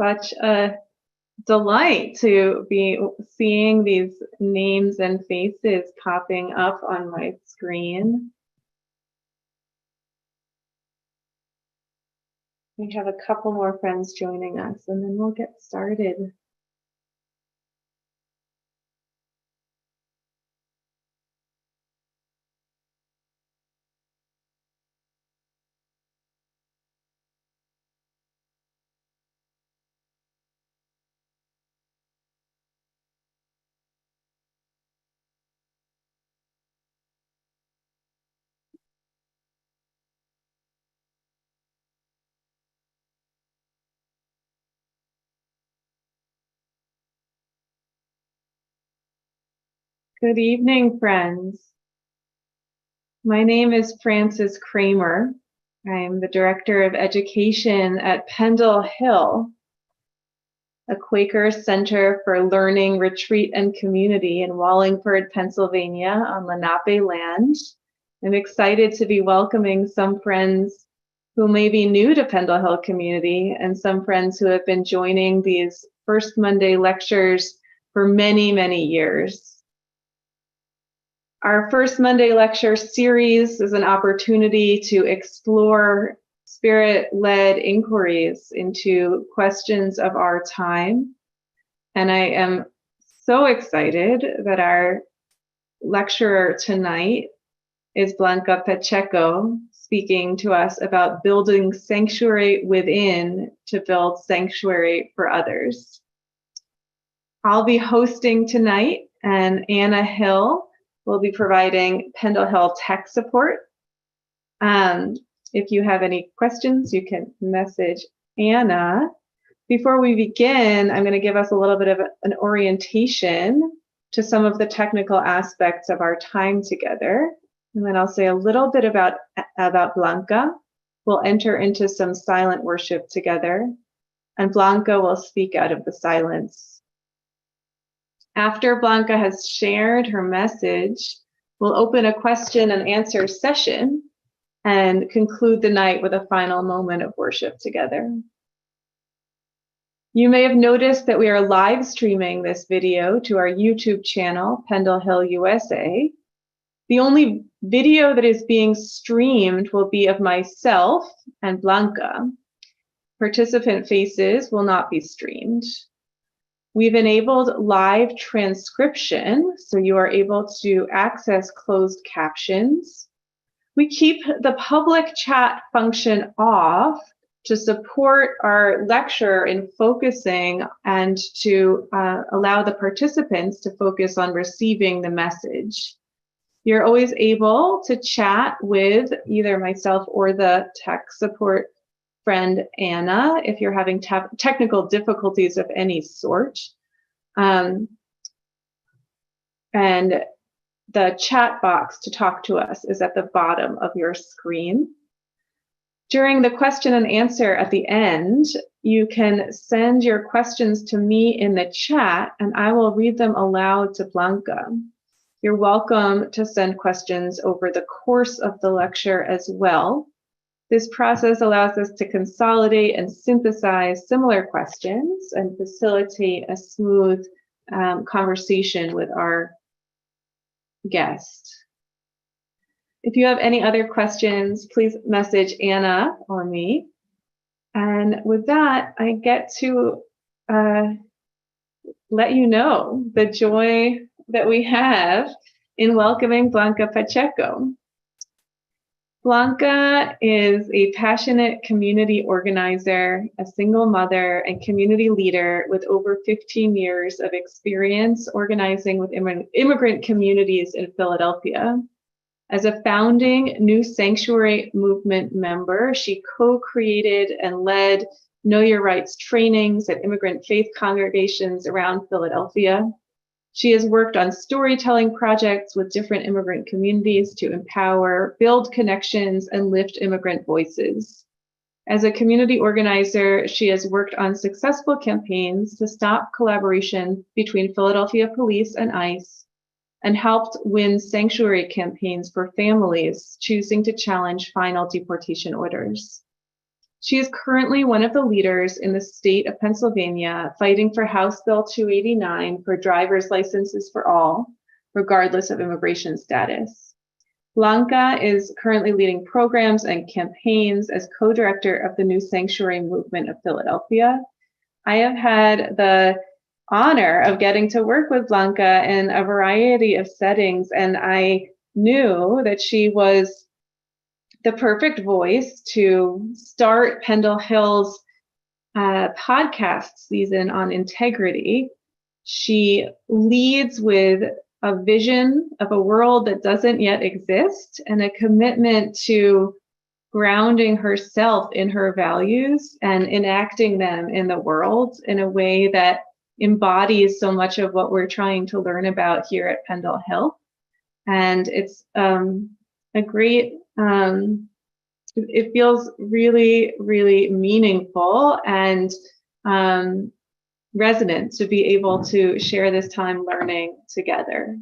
Such a delight to be seeing these names and faces popping up on my screen. We have a couple more friends joining us, and then we'll get started. Good evening, friends. My name is Frances Kramer. I'm the Director of Education at Pendle Hill, a Quaker Center for Learning, Retreat, and Community in Wallingford, Pennsylvania on Lenape land. I'm excited to be welcoming some friends who may be new to Pendle Hill community and some friends who have been joining these First Monday lectures for many, many years. Our First Monday lecture series is an opportunity to explore spirit-led inquiries into questions of our time. And I am so excited that our lecturer tonight is Blanca Pacheco, speaking to us about building sanctuary within to build sanctuary for others. I'll be hosting tonight, and Anna Hill will be providing Pendle Hill tech support. If you have any questions, you can message Anna. Before we begin, I'm going to give us a little bit of an orientation to some of the technical aspects of our time together. And then I'll say a little bit about Blanca. We'll enter into some silent worship together, and Blanca will speak out of the silence. After Blanca has shared her message, we'll open a question and answer session and conclude the night with a final moment of worship together. You may have noticed that we are live streaming this video to our YouTube channel, Pendle Hill USA. The only video that is being streamed will be of myself and Blanca. Participant faces will not be streamed. We've enabled live transcription, so you are able to access closed captions. We keep the public chat function off to support our lecture in focusing and to allow the participants to focus on receiving the message. You're always able to chat with either myself or the tech support friend Anna if you're having technical difficulties of any sort. And the chat box to talk to us is at the bottom of your screen. During the question and answer at the end, you can send your questions to me in the chat and I will read them aloud to Blanca. You're welcome to send questions over the course of the lecture as well. This process allows us to consolidate and synthesize similar questions and facilitate a smooth conversation with our guest. If you have any other questions, please message Anna or me. And with that, I get to let you know the joy that we have in welcoming Blanca Pacheco. Blanca is a passionate community organizer, a single mother, and community leader with over 15 years of experience organizing with immigrant communities in Philadelphia. As a founding New Sanctuary Movement member, she co-created and led Know Your Rights trainings at immigrant faith congregations around Philadelphia. She has worked on storytelling projects with different immigrant communities to empower, build connections, and lift immigrant voices. As a community organizer, she has worked on successful campaigns to stop collaboration between Philadelphia police and ICE, and helped win sanctuary campaigns for families choosing to challenge final deportation orders. She is currently one of the leaders in the state of Pennsylvania fighting for House Bill 289 for driver's licenses for all, regardless of immigration status. Blanca is currently leading programs and campaigns as co-director of the New Sanctuary Movement of Philadelphia. I have had the honor of getting to work with Blanca in a variety of settings, and I knew that she was the perfect voice to start Pendle Hill's podcast season on integrity. She leads with a vision of a world that doesn't yet exist and a commitment to grounding herself in her values and enacting them in the world in a way that embodies so much of what we're trying to learn about here at Pendle Hill. And it's a great, it feels really, really meaningful and resonant to be able to share this time learning together.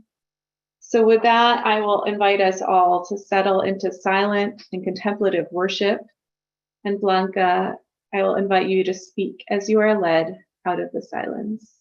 So with that, I will invite us all to settle into silent and contemplative worship. And Blanca, I will invite you to speak as you are led out of the silence.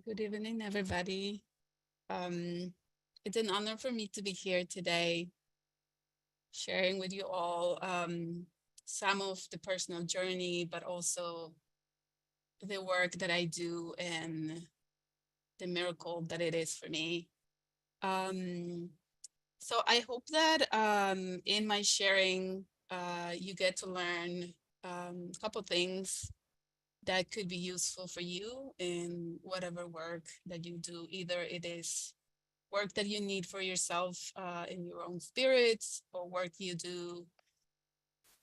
Good evening, everybody. It's an honor for me to be here today, sharing with you all some of the personal journey, but also the work that I do and the miracle that it is for me. Um, so I hope that in my sharing, you get to learn a couple things that could be useful for you in whatever work that you do. Either it is work that you need for yourself in your own spirits, or work you do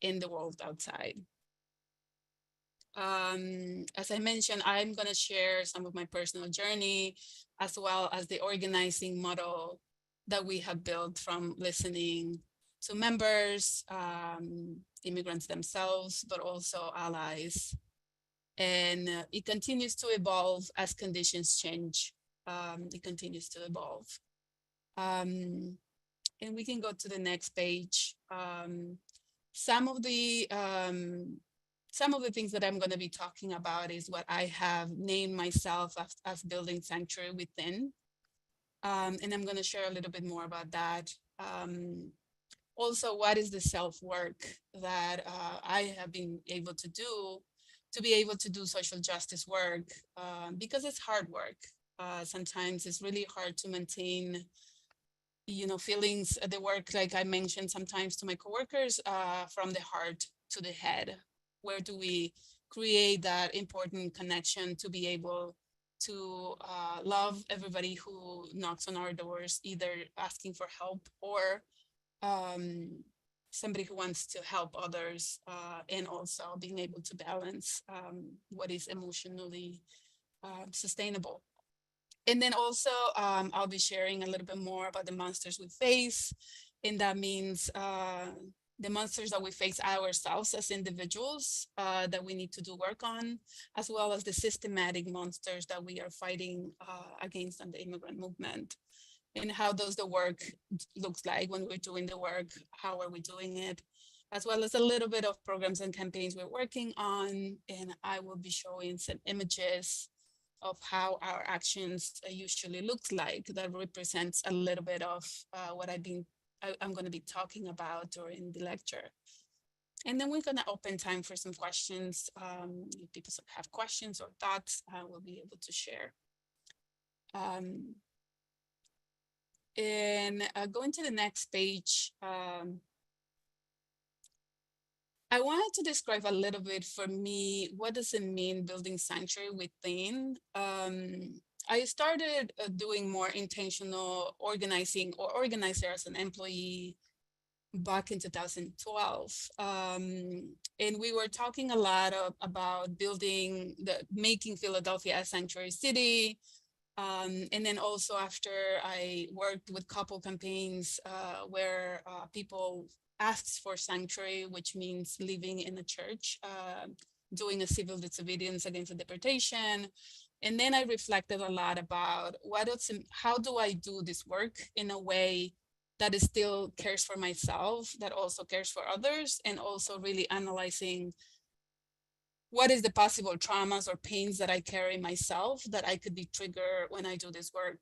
in the world outside. As I mentioned, I'm going to share some of my personal journey as well as the organizing model that we have built from listening to members, immigrants themselves, but also allies. And it continues to evolve as conditions change. It continues to evolve. And we can go to the next page. Some of the things that I'm going to be talking about is what I have named myself as building sanctuary within. And I'm going to share a little bit more about that. Also, what is the self-work that I have been able to do to be able to do social justice work, because it's hard work. Sometimes it's really hard to maintain feelings, the work, like I mentioned sometimes to my coworkers, from the heart to the head. Where do we create that important connection to be able to love everybody who knocks on our doors, either asking for help or somebody who wants to help others, and also being able to balance what is emotionally sustainable. And then also, I'll be sharing a little bit more about the monsters we face. And that means the monsters that we face ourselves as individuals that we need to do work on, as well as the systematic monsters that we are fighting against on the immigrant movement. And how does the work looks like when we're doing the work? How are we doing it? As well as a little bit of programs and campaigns we're working on. And I will be showing some images of how our actions usually looks like that represents a little bit of what I'm going to be talking about during the lecture. And then we're going to open time for some questions. If people have questions or thoughts, we'll be able to share. And going to the next page, I wanted to describe a little bit for me, what does it mean building sanctuary within? I started doing more intentional organizing or organizer as an employee back in 2012. And we were talking a lot about making Philadelphia a sanctuary city. And then also after I worked with couple campaigns where people asks for sanctuary, which means living in a church, doing a civil disobedience against a deportation. And then I reflected a lot about how do I do this work in a way that is still cares for myself, that also cares for others, and also really analyzing what is the possible traumas or pains that I carry myself that I could be triggered when I do this work.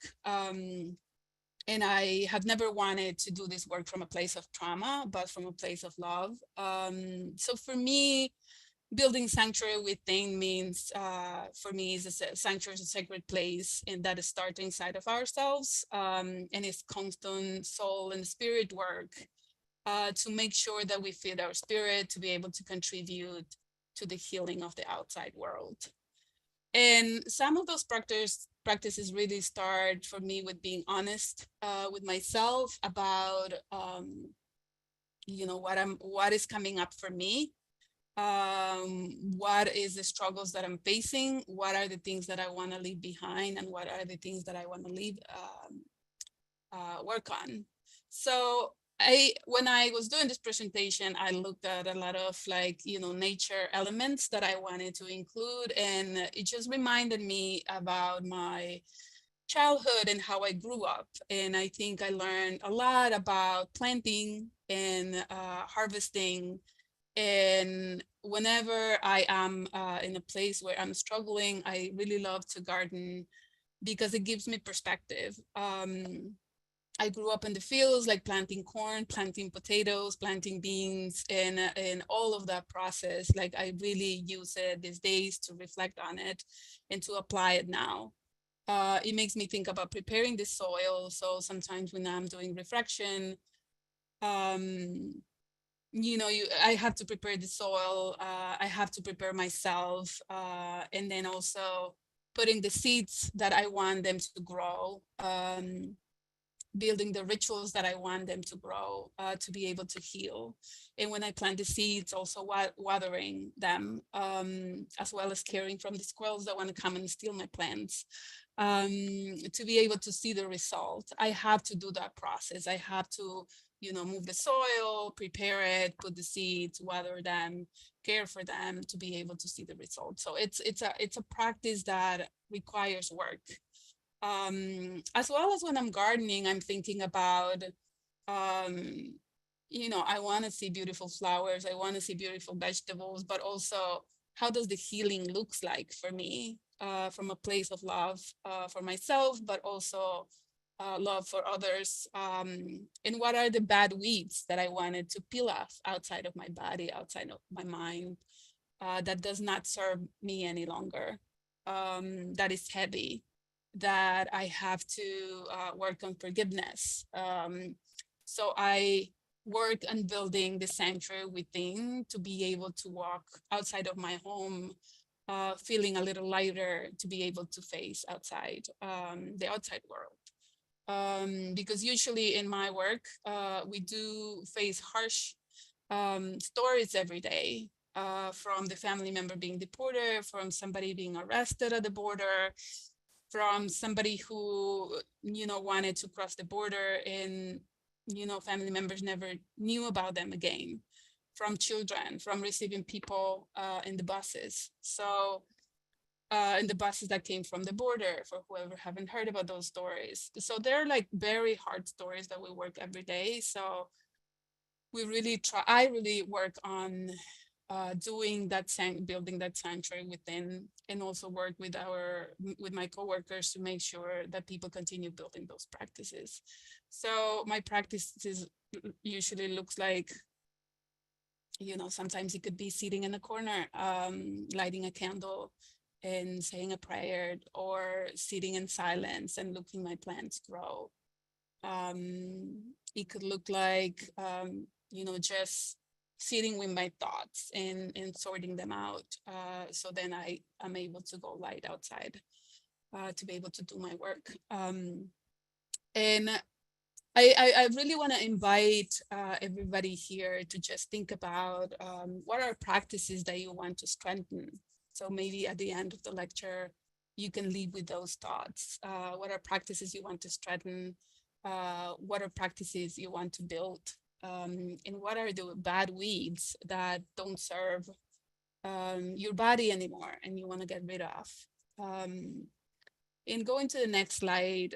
And I have never wanted to do this work from a place of trauma, but from a place of love. So for me, building sanctuary within means, for me, sanctuary is a sacred place, and that is starting inside of ourselves, and it's constant soul and spirit work to make sure that we feed our spirit to be able to contribute to the healing of the outside world. And some of those practices really start for me with being honest with myself about, what is coming up for me. What is the struggles that I'm facing? What are the things that I want to leave behind? And what are the things that I want to work on? So when I was doing this presentation, I looked at a lot of nature elements that I wanted to include. And it just reminded me about my childhood and how I grew up. And I think I learned a lot about planting and harvesting. And whenever I am in a place where I'm struggling, I really love to garden because it gives me perspective. I grew up in the fields, like planting corn, planting potatoes, planting beans, and all of that process. Like I really use it these days to reflect on it and to apply it now. It makes me think about preparing the soil. So sometimes when I'm doing refraction, I have to prepare the soil. I have to prepare myself, and then also putting the seeds that I want them to grow. Building the rituals that I want them to grow, to be able to heal. And when I plant the seeds, also watering them, as well as caring from the squirrels that want to come and steal my plants. To be able to see the result, I have to do that process. I have to, move the soil, prepare it, put the seeds, water them, care for them to be able to see the result. So it's a practice that requires work. As well as when I'm gardening, I'm thinking about, I want to see beautiful flowers. I want to see beautiful vegetables, but also how does the healing looks like for me, from a place of love for myself, but also love for others. And what are the bad weeds that I wanted to peel off outside of my body, outside of my mind, that does not serve me any longer, that is heavy, that I have to work on forgiveness. So I work on building the sanctuary within to be able to walk outside of my home, feeling a little lighter, to be able to face outside, the outside world. Because usually in my work, we do face harsh stories every day, from the family member being deported, from somebody being arrested at the border, from somebody who, wanted to cross the border and, family members never knew about them again, from children, from receiving people in the buses. So in the buses that came from the border, for whoever haven't heard about those stories. So they're like very hard stories that we work every day. So I really work on doing that, building that sanctuary within, and also work with my coworkers to make sure that people continue building those practices. So my practices usually looks like, sometimes it could be sitting in a corner, lighting a candle and saying a prayer, or sitting in silence and looking my plants grow. It could look like, just sitting with my thoughts and sorting them out. So then I'm able to go light outside to be able to do my work. And I really want to invite everybody here to just think about what are practices that you want to strengthen. So maybe at the end of the lecture, you can leave with those thoughts. What are practices you want to strengthen? What are practices you want to build? And what are the bad weeds that don't serve your body anymore and you want to get rid of? And going to the next slide,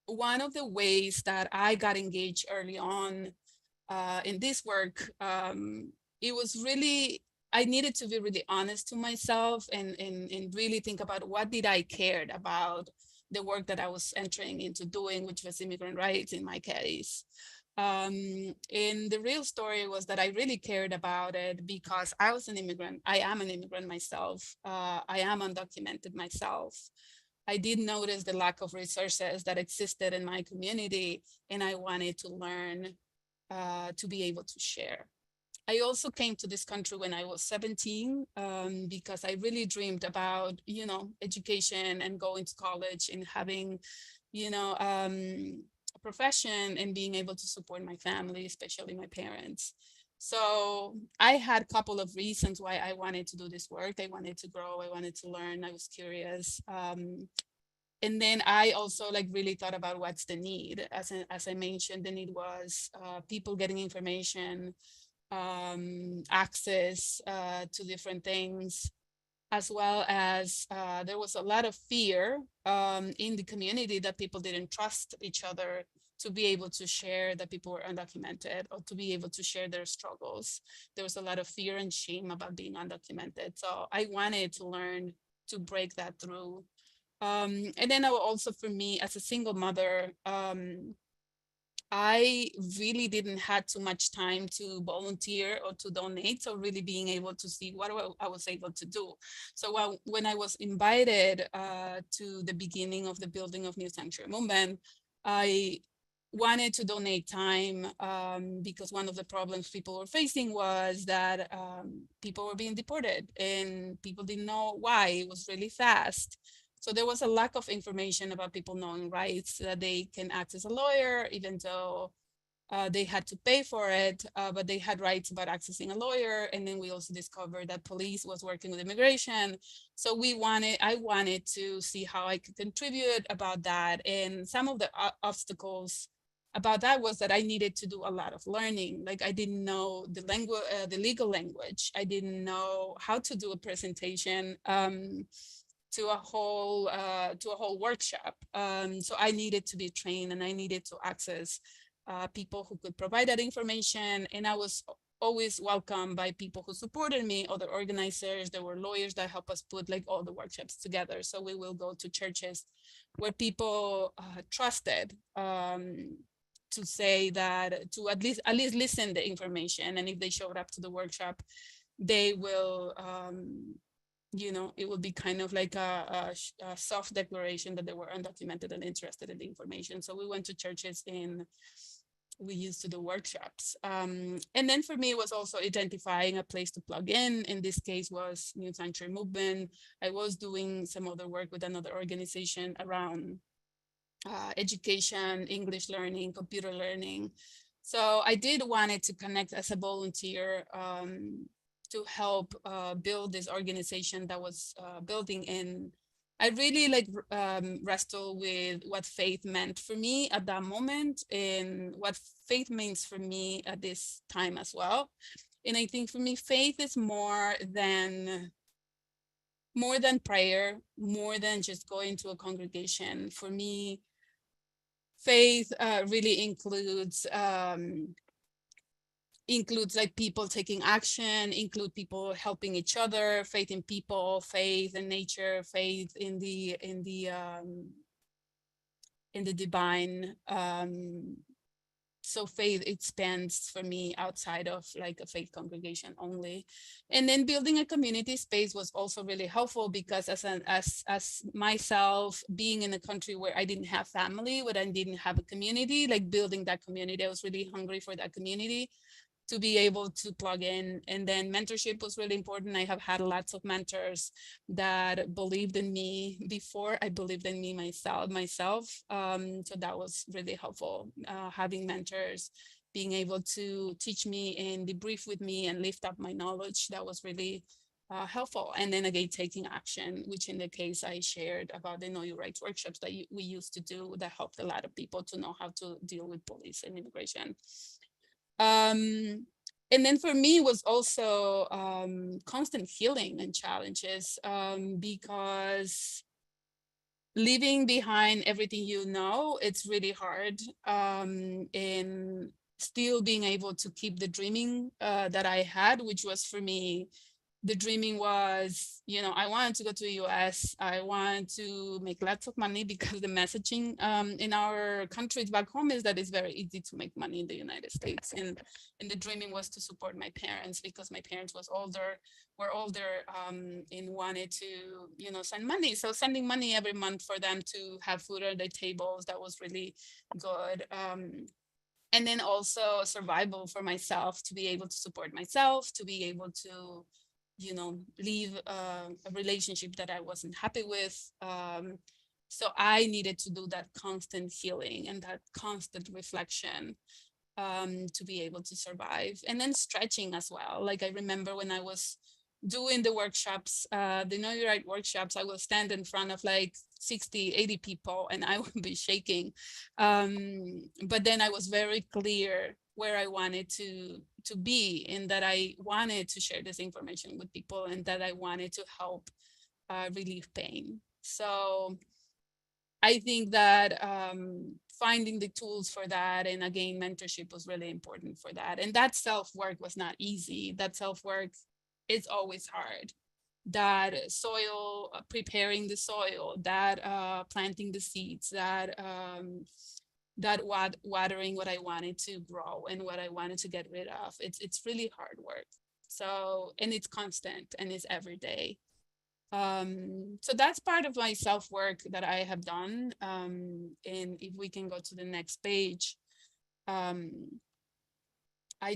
one of the ways that I got engaged early on in this work, it was really, I needed to be really honest to myself and really think about what did I cared about the work that I was entering into doing, which was immigrant rights in my case. And the real story was that I really cared about it because I was an immigrant. I am an immigrant myself. I am undocumented myself. I did notice the lack of resources that existed in my community, and I wanted to learn to be able to share. I also came to this country when I was 17 because I really dreamed about, education and going to college and having, a profession and being able to support my family, especially my parents. So I had a couple of reasons why I wanted to do this work. I wanted to grow, I wanted to learn, I was curious. And then I also really thought about what's the need. As I mentioned, the need was people getting information, access to different things, as well as there was a lot of fear in the community that people didn't trust each other to be able to share that people were undocumented or to be able to share their struggles. There was a lot of fear and shame about being undocumented. So I wanted to learn to break that through. And then also for me as a single mother, I really didn't have too much time to volunteer or to donate. So really being able to see what I was able to do. So when I was invited to the beginning of the building of New Sanctuary Movement, I wanted to donate time because one of the problems people were facing was that people were being deported and people didn't know why. It was really fast. So there was a lack of information about people knowing rights, that they can access a lawyer, even though they had to pay for it, but they had rights about accessing a lawyer. And then we also discovered that police was working with immigration. So I wanted to see how I could contribute about that. And some of the obstacles about that was that I needed to do a lot of learning. Like I didn't know the language, the legal language. I didn't know how to do a presentation to a whole workshop. So I needed to be trained and I needed to access people who could provide that information. And I was always welcomed by people who supported me, other organizers. There were lawyers that helped us put all the workshops together. So we will go to churches where people trusted to say that, to at least listen the information. And if they showed up to the workshop, they will it would be kind of like a soft declaration that they were undocumented and interested in the information. So we went to churches and we used to do workshops. And then for me, it was also identifying a place to plug in. In this case was New Sanctuary Movement. I was doing some other work with another organization around education, English learning, computer learning. So I did wanted to connect as a volunteer to help build this organization that was building in. I really like wrestle with what faith meant for me at that moment and what faith means for me at this time as well. And I think for me, faith is more than prayer, more than just going to a congregation. For me, faith really includes like people taking action, include people helping each other, faith in people, faith in nature, faith in the divine. So faith expands for me outside of like a faith congregation only. And then building a community space was also really helpful because as myself being in a country where I didn't have family, where I didn't have a community, like building that community, I was really hungry for that community to be able to plug in. And then mentorship was really important. I have had lots of mentors that believed in me before I believed in me myself. So that was really helpful, having mentors, being able to teach me and debrief with me and lift up my knowledge. That was really helpful. And then again, taking action, which in the case I shared about the Know Your Rights workshops that we used to do, that helped a lot of people to know how to deal with police and immigration. And then for me was also constant healing and challenges, because leaving behind everything you know, it's really hard, and still being able to keep the dreaming that I had, which was for me, the dreaming was, I wanted to go to the US. I wanted to make lots of money because the messaging in our countries back home is that it's very easy to make money in the United States. And the dreaming was to support my parents because my parents were older, and wanted to, send money. So sending money every month for them to have food on their tables, that was really good. And then also survival for myself, to be able to support myself, to be able to leave a relationship that I wasn't happy with. So I needed to do that constant healing and that constant reflection, to be able to survive. And then stretching as well. Like I remember when I was doing the workshops, the Know Your Right workshops, I will stand in front of like 60, 80 people and I would be shaking. But then I was very clear where I wanted to be, and that I wanted to share this information with people, and that I wanted to help relieve pain. So I think that finding the tools for that, and again, mentorship was really important for that. And that self-work was not easy. That self-work is always hard. That soil, preparing the soil, that planting the seeds, that watering what I wanted to grow and what I wanted to get rid of. It's really hard work. So, and it's constant and it's every day. So that's part of my self-work that I have done. And if we can go to the next page, I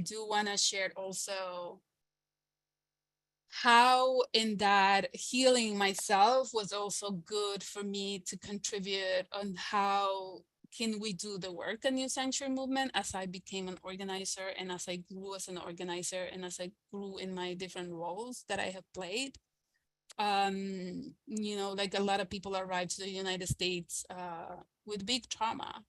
do want to share also how in that healing myself was also good for me to contribute on how can we do the work in New Century Movement as I became an organizer, and as I grew as an organizer, and as I grew in my different roles that I have played. Like a lot of people arrive to the United States with big trauma.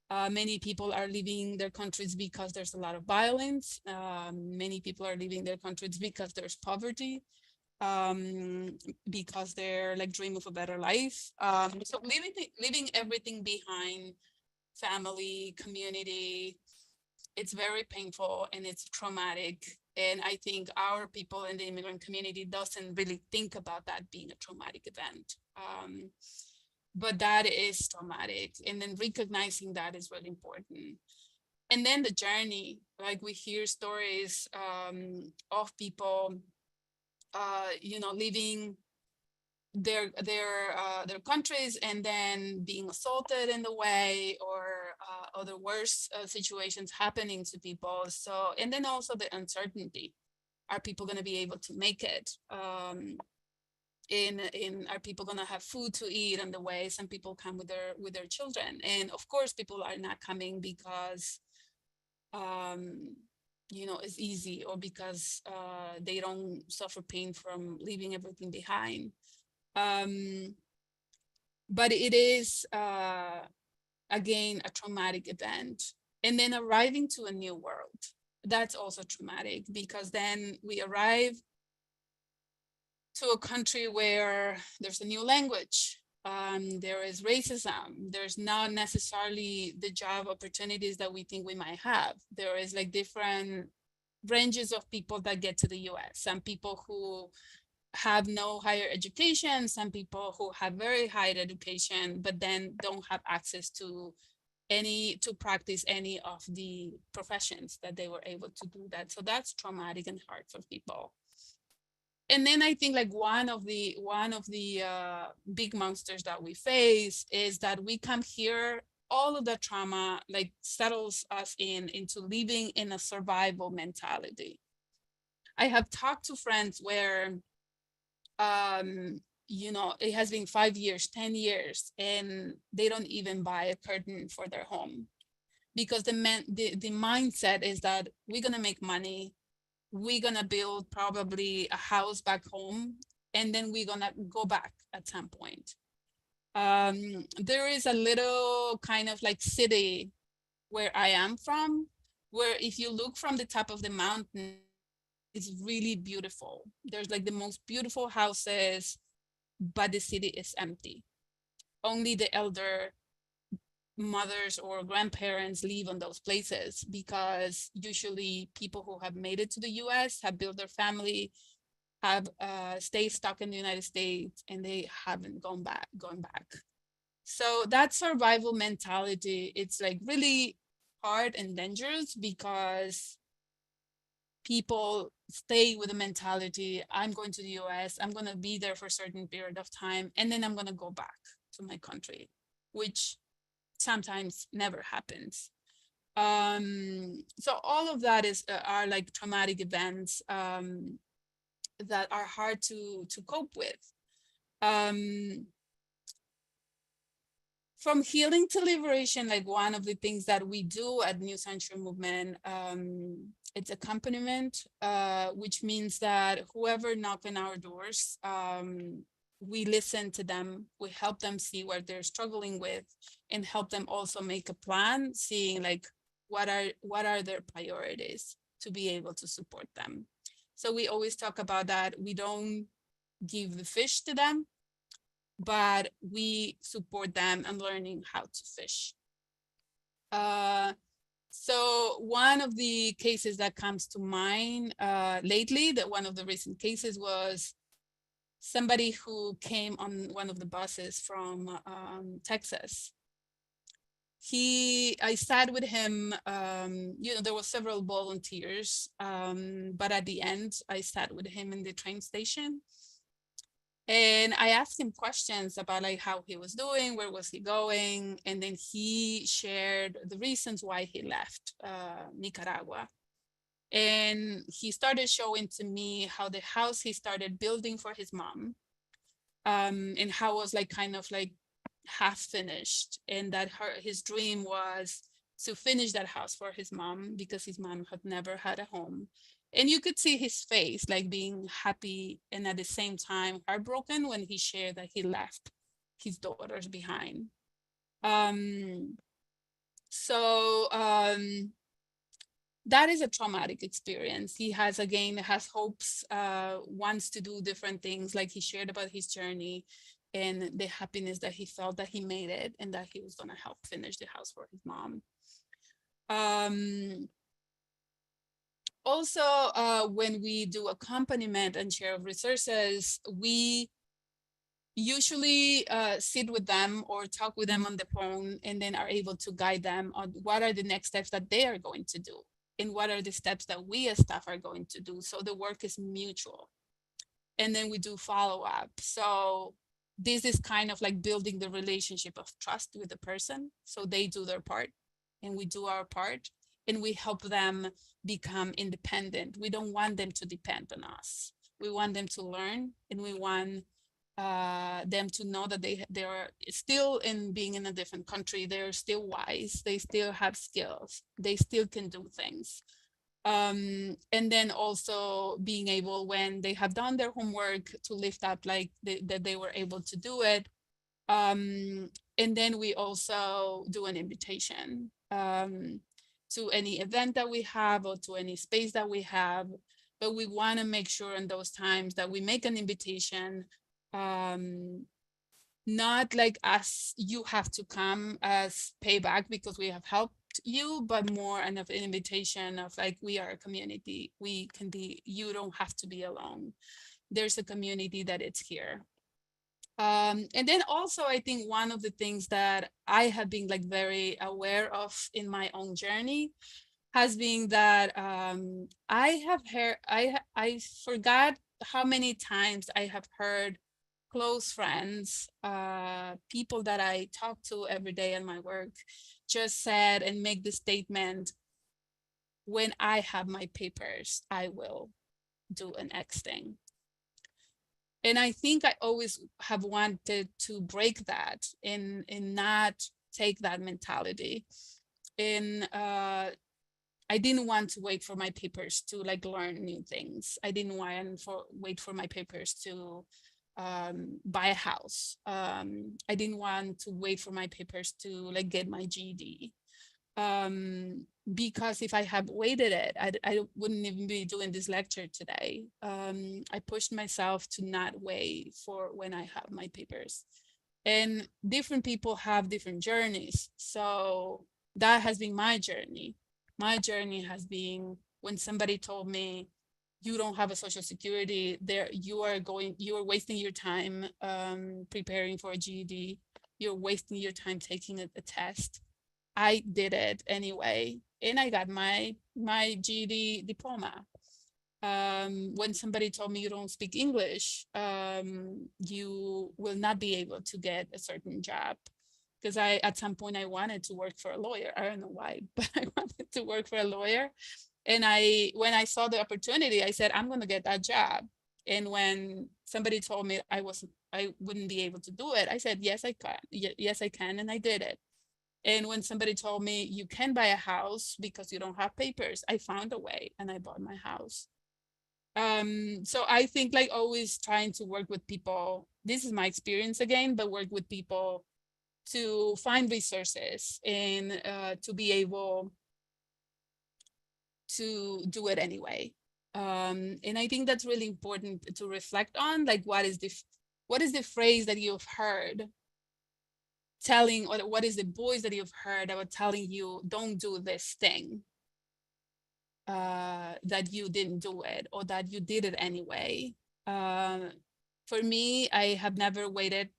Many people are leaving their countries because there's a lot of violence. Many people are leaving their countries because there's poverty, because they're like dream of a better life. So leaving everything behind, family, community, it's very painful and it's traumatic. And I think our people in the immigrant community doesn't really think about that being a traumatic event. But that is traumatic. And then recognizing that is really important. And then the journey, like we hear stories of people, leaving their countries and then being assaulted in the way, or other worse situations happening to people. So, and then also the uncertainty. Are people going to be able to make it? Are people going to have food to eat on the way? Some people come with their children, and of course people are not coming because is easy, or because they don't suffer pain from leaving everything behind. But it is, again, a traumatic event. And then arriving to a new world, that's also traumatic, because then we arrive to a country where there's a new language, there is racism, there's not necessarily the job opportunities that we think we might have. There is like different ranges of people that get to the US. Some people who have no higher education, some people who have very high education, but then don't have access to practice any of the professions that they were able to do that. So that's traumatic and hard for people. And then I think like one of the big monsters that we face is that we come here, all of the trauma like settles us into living in a survival mentality. I have talked to friends where it has been 5 years, 10 years, and they don't even buy a curtain for their home, because the mindset is that we're gonna make money, we're gonna build probably a house back home, and then we're gonna go back at some point. There is a little kind of like city where I am from, where if you look from the top of the mountain, it's really beautiful. There's like the most beautiful houses, but the city is empty. Only the elder mothers or grandparents live on those places, because usually people who have made it to the US have built their family, have stayed stuck in the United States, and they haven't gone back. So that survival mentality, it's like really hard and dangerous, because people stay with the mentality, I'm going to the US, I'm going to be there for a certain period of time, and then I'm going to go back to my country, which sometimes never happens. So all of that are like traumatic events that are hard to cope with. From healing to liberation, like one of the things that we do at New Century Movement, it's accompaniment, which means that whoever knock on our doors, we listen to them, we help them see what they're struggling with, and help them also make a plan, seeing like what are their priorities to be able to support them. So we always talk about that. We don't give the fish to them, but we support them in learning how to fish. So one of the cases that comes to mind lately, that one of the recent cases was somebody who came on one of the buses from Texas. I sat with him, there were several volunteers, but at the end, I sat with him in the train station. And I asked him questions about like how he was doing, where was he going, and then he shared the reasons why he left Nicaragua. And he started showing to me how the house he started building for his mom, and how it was like kind of like half finished, and that his dream was to finish that house for his mom, because his mom had never had a home. And you could see his face like being happy and at the same time heartbroken when he shared that he left his daughters behind. So that is a traumatic experience. He has hopes, wants to do different things, like he shared about his journey and the happiness that he felt that he made it, and that he was going to help finish the house for his mom. Also, when we do accompaniment and share of resources, we usually sit with them or talk with them on the phone, and then are able to guide them on what are the next steps that they are going to do, and what are the steps that we as staff are going to do. So the work is mutual. And then we do follow-up. So this is kind of like building the relationship of trust with the person. So they do their part and we do our part, and we help them become independent. We don't want them to depend on us. We want them to learn, and we want them to know that they are still in being in a different country. They're still wise. They still have skills. They still can do things. And then also being able, when they have done their homework, to lift up like that they were able to do it. And then we also do an invitation to any event that we have or to any space that we have. But we want to make sure in those times that we make an invitation, not like as you have to come as payback because we have helped you, but more an invitation of like, we are a community. We can be, you don't have to be alone. There's a community that it's here. And then also, I think one of the things that I have been like very aware of in my own journey has been that I have heard, I forgot how many times I have heard close friends, people that I talk to every day in my work, just said and make the statement, when I have my papers, I will do an X thing. And I think I always have wanted to break that and not take that mentality. And I didn't want to wait for my papers to like learn new things. I didn't want wait for my papers to buy a house. I didn't want to wait for my papers to like get my GED. Because if I had waited it, I wouldn't even be doing this lecture today. I pushed myself to not wait for when I have my papers. And different people have different journeys. So that has been my journey. My journey has been when somebody told me, you don't have a social security, there you are wasting your time preparing for a GED. You're wasting your time taking a test. I did it anyway, and I got my GED diploma. When somebody told me, you don't speak English, you will not be able to get a certain job. Because at some point I wanted to work for a lawyer. I don't know why, but I wanted to work for a lawyer. And when I saw the opportunity, I said, I'm going to get that job. And when somebody told me I wouldn't be able to do it, I said, yes, I can. Yes, I can. And I did it. And when somebody told me you can buy a house because you don't have papers, I found a way and I bought my house. So I think like always trying to work with people, this is my experience again, but work with people to find resources and to be able to do it anyway. And I think that's really important to reflect on, like what is the phrase that you've heard telling, or what is the voice that you've heard about telling you, don't do this thing, that you didn't do it or that you did it anyway. For me, I have never waited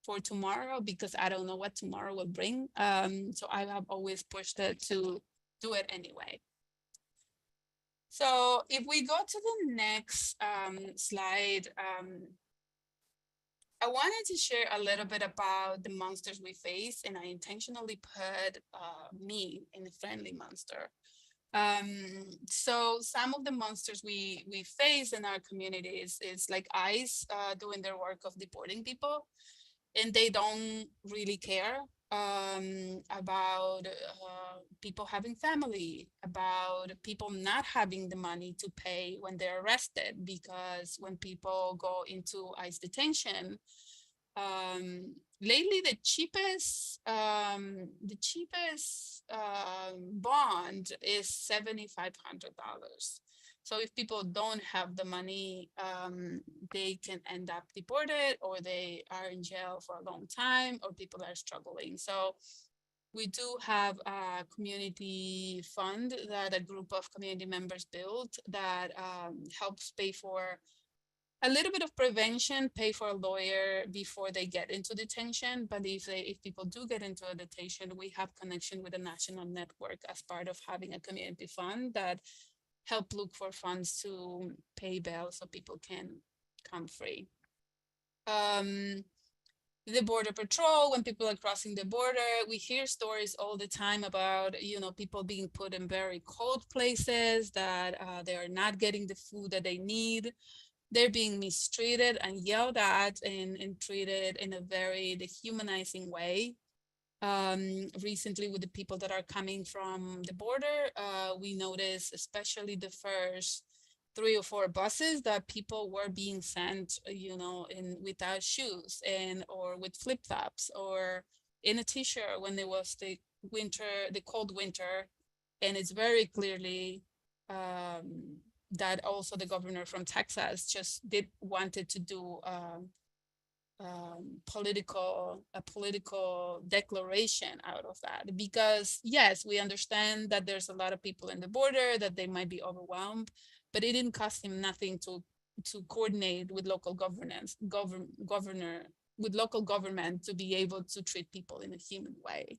for tomorrow because I don't know what tomorrow will bring. So I have always pushed it to do it anyway. So if we go to the next slide, I wanted to share a little bit about the monsters we face, and I intentionally put me in a friendly monster. So some of the monsters we face in our communities is like ICE doing their work of deporting people, and they don't really care about people having family, about people not having the money to pay when they're arrested, because when people go into ICE detention, lately the cheapest bond is $7,500. So if people don't have the money, they can end up deported, or they are in jail for a long time, or people are struggling. So we do have a community fund that a group of community members built that helps pay for a little bit of prevention, pay for a lawyer before they get into detention. But if people do get into a detention, we have connection with a national network as part of having a community fund that help look for funds to pay bail so people can come free. The border patrol, when people are crossing the border, we hear stories all the time about, people being put in very cold places, that they are not getting the food that they need. they're being mistreated and yelled at and treated in a very dehumanizing way. Recently, with the people that are coming from the border, we noticed, especially the first 3 or 4 buses, that people were being sent, in without shoes and or with flip flops or in a t-shirt when there was the cold winter, and it's very clearly that also the governor from Texas just did wanted to do a political declaration out of that, because yes, we understand that there's a lot of people in the border, that they might be overwhelmed, but it didn't cost him nothing to coordinate with local governor with local government to be able to treat people in a human way.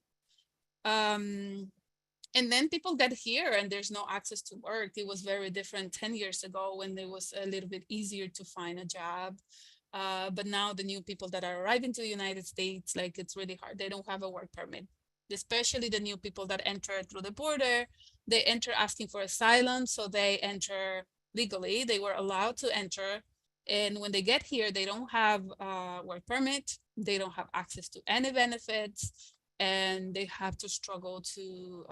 And then people get here and there's no access to work. It was very different 10 years ago when it was a little bit easier to find a job. But now the new people that are arriving to the United States, like, it's really hard. They don't have a work permit, especially the new people that enter through the border. They enter asking for asylum, so they enter legally. They were allowed to enter. And when they get here, they don't have a work permit. They don't have access to any benefits, and they have to struggle to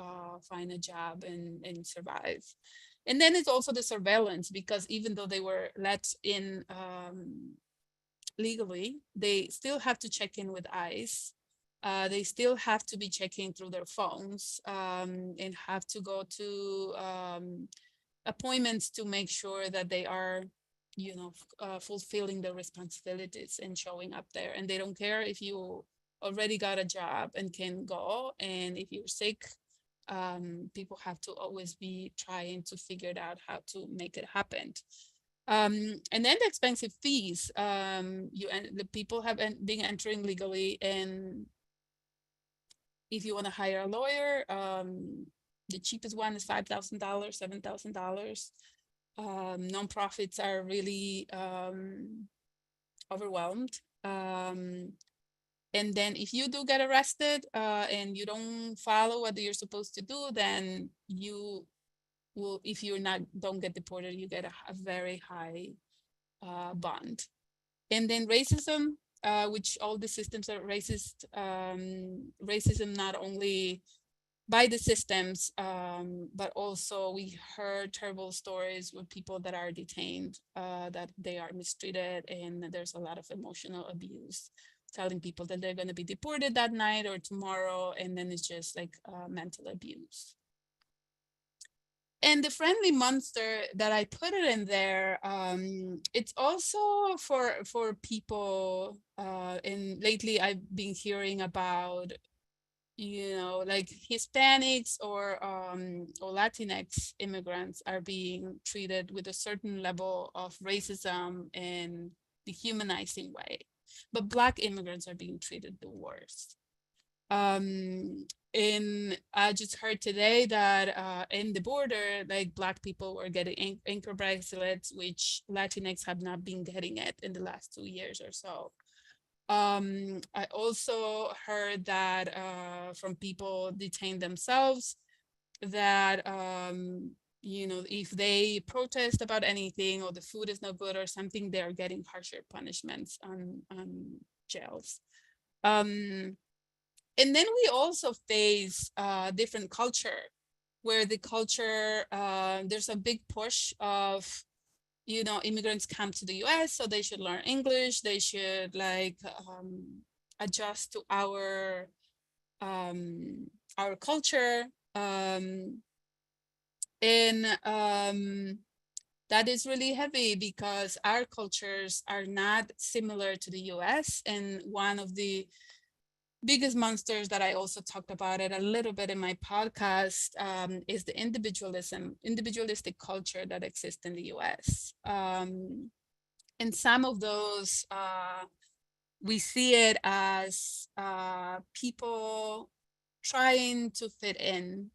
find a job and survive. And then it's also the surveillance, because even though they were let in legally, they still have to check in with ICE. They still have to be checking through their phones and have to go to appointments to make sure that they are, fulfilling their responsibilities and showing up there. And they don't care if you already got a job and can go. And if you're sick, people have to always be trying to figure it out how to make it happen. And then the expensive fees. The people have been entering legally, and if you want to hire a lawyer, the cheapest one is $5,000, $7,000. Nonprofits are really overwhelmed. And then if you do get arrested and you don't follow what you're supposed to do, then you will, if you're not, don't get deported, you get a very high bond. And then racism, which all the systems are racist. Racism not only by the systems, but also we heard terrible stories with people that are detained, that they are mistreated, and there's a lot of emotional abuse, telling people that they're going to be deported that night or tomorrow, and then it's just like mental abuse. And the friendly monster that I put it in there, it's also for people, and lately I've been hearing about, like Hispanics or Latinx immigrants are being treated with a certain level of racism and dehumanizing way, but Black immigrants are being treated the worst. And I just heard today that in the border, like Black people were getting anchor bracelets, which Latinx have not been getting it in the last 2 years or so. I also heard that from people detained themselves, that if they protest about anything or the food is not good or something, they're getting harsher punishments on jails. And then we also face different culture, where the culture, there's a big push of, immigrants come to the US, so they should learn English. They should adjust to our culture. And that is really heavy because our cultures are not similar to the US. And one of the biggest monsters that I also talked about it a little bit in my podcast is the individualistic culture that exists in the US. And some of those, we see it as people trying to fit in.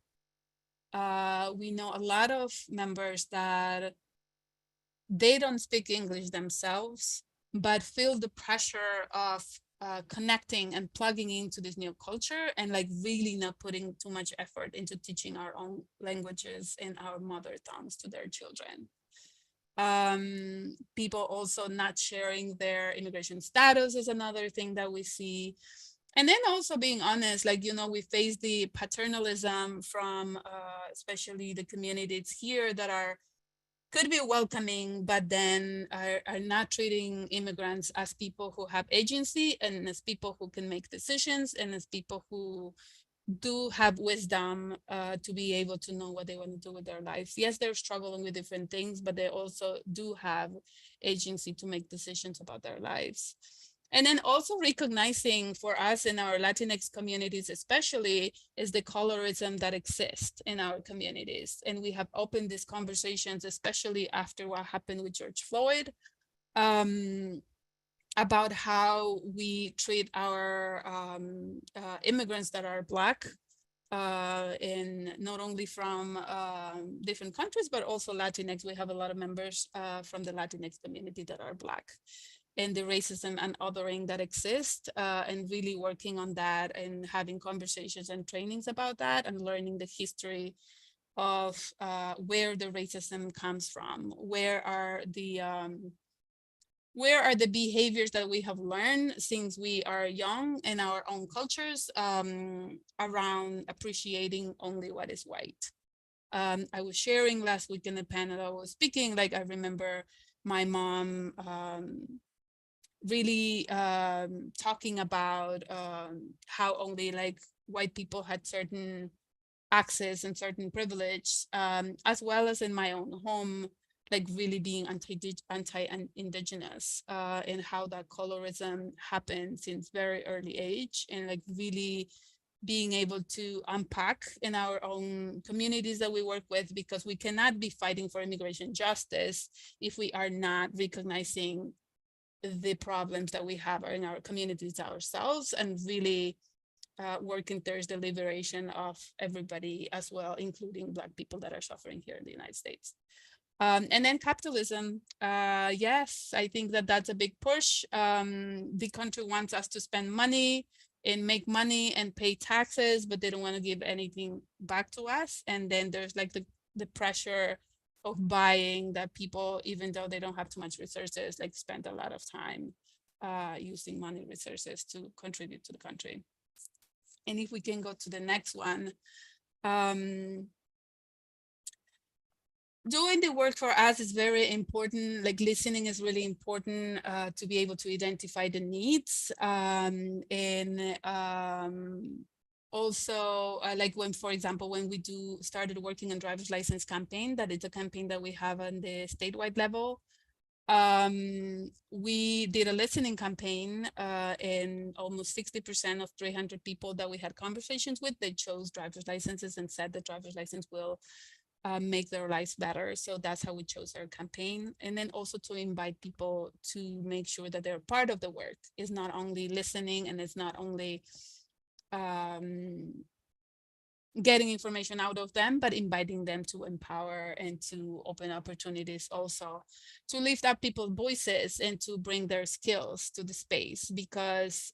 We know a lot of members that they don't speak English themselves, but feel the pressure of connecting and plugging into this new culture, and like really not putting too much effort into teaching our own languages and our mother tongues to their children. People also not sharing their immigration status is another thing that we see. And then also being honest, like, you know, we face the paternalism from especially the communities here that could be welcoming, but then are not treating immigrants as people who have agency and as people who can make decisions and as people who do have wisdom to be able to know what they want to do with their lives. Yes, they're struggling with different things, but they also do have agency to make decisions about their lives. And then also recognizing for us in our Latinx communities, especially, is the colorism that exists in our communities. And we have opened these conversations, especially after what happened with George Floyd, about how we treat our immigrants that are Black, in not only from different countries, but also Latinx. We have a lot of members from the Latinx community that are Black, and the racism and othering that exists, and really working on that and having conversations and trainings about that and learning the history of where the racism comes from, where are the behaviors that we have learned since we are young in our own cultures, around appreciating only what is white. I was sharing last week in the panel I was speaking, like I remember my mom really talking about how only like white people had certain access and certain privilege, as well as in my own home, like really being anti-indigenous, and how that colorism happened since very early age, and like really being able to unpack in our own communities that we work with, because we cannot be fighting for immigration justice if we are not recognizing the problems that we have in our communities ourselves, and really working towards the liberation of everybody as well, including Black people that are suffering here in the United States. And then capitalism, yes, I think that that's a big push. The country wants us to spend money and make money and pay taxes, but they don't want to give anything back to us. And then there's like the pressure of buying that people, even though they don't have too much resources, like spend a lot of time using money resources to contribute to the country. And if we can go to the next one, doing the work for us is very important. Like listening is really important to be able to identify the needs. And also like when, for example, when we started working on driver's license campaign, that is a campaign that we have on the statewide level. We did a listening campaign, and almost 60% of 300 people that we had conversations with, they chose driver's licenses and said the driver's license will make their lives better. So that's how we chose our campaign. And then also to invite people to make sure that they're part of the work. It's not only listening, and it's not only getting information out of them, but inviting them to empower and to open opportunities also to lift up people's voices and to bring their skills to the space. Because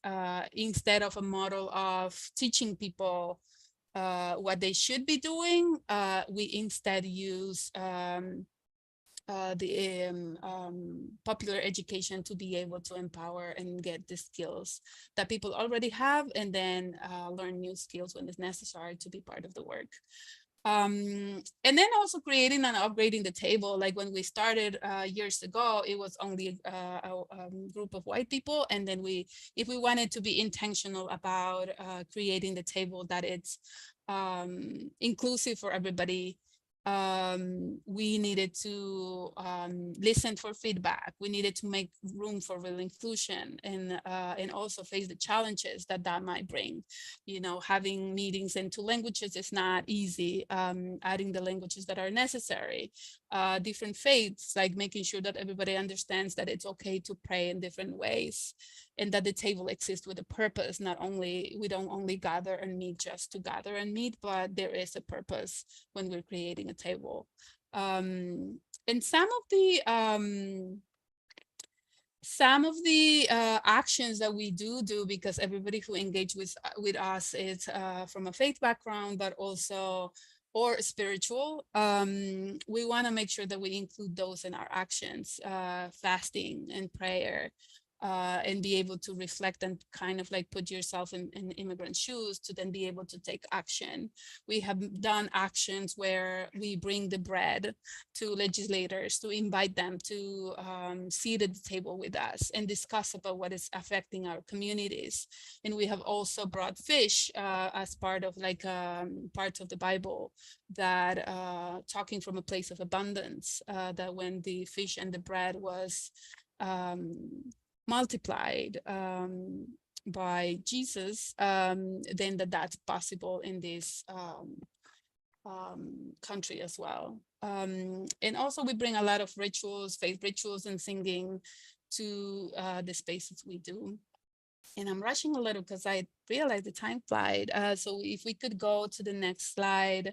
instead of a model of teaching people what they should be doing, we instead use the popular education to be able to empower and get the skills that people already have, and then learn new skills when it's necessary to be part of the work. And then also creating and upgrading the table. Like when we started years ago, it was only a group of white people. And then if we wanted to be intentional about creating the table that it's inclusive for everybody, we needed to listen for feedback. We needed to make room for real inclusion, and also face the challenges that might bring. You know, having meetings in 2 languages is not easy. Adding the languages that are necessary, different faiths, like making sure that everybody understands that it's okay to pray in different ways, and that the table exists with a purpose. We don't only gather and meet just to gather and meet, but there is a purpose when we're creating a table. And some of the actions that we do, because everybody who engaged with us is from a faith background, but also or spiritual, we want to make sure that we include those in our actions, fasting and prayer, and be able to reflect and kind of like put yourself in immigrant shoes to then be able to take action. We have done actions where we bring the bread to legislators to invite them to sit at the table with us and discuss about what is affecting our communities. And we have also brought fish as part of like part of the Bible that talking from a place of abundance, that when the fish and the bread was multiplied by Jesus, then that's possible in this country as well. And also we bring a lot of rituals, faith rituals and singing to the spaces we do. And I'm rushing a little because I realized the time flight. So if we could go to the next slide.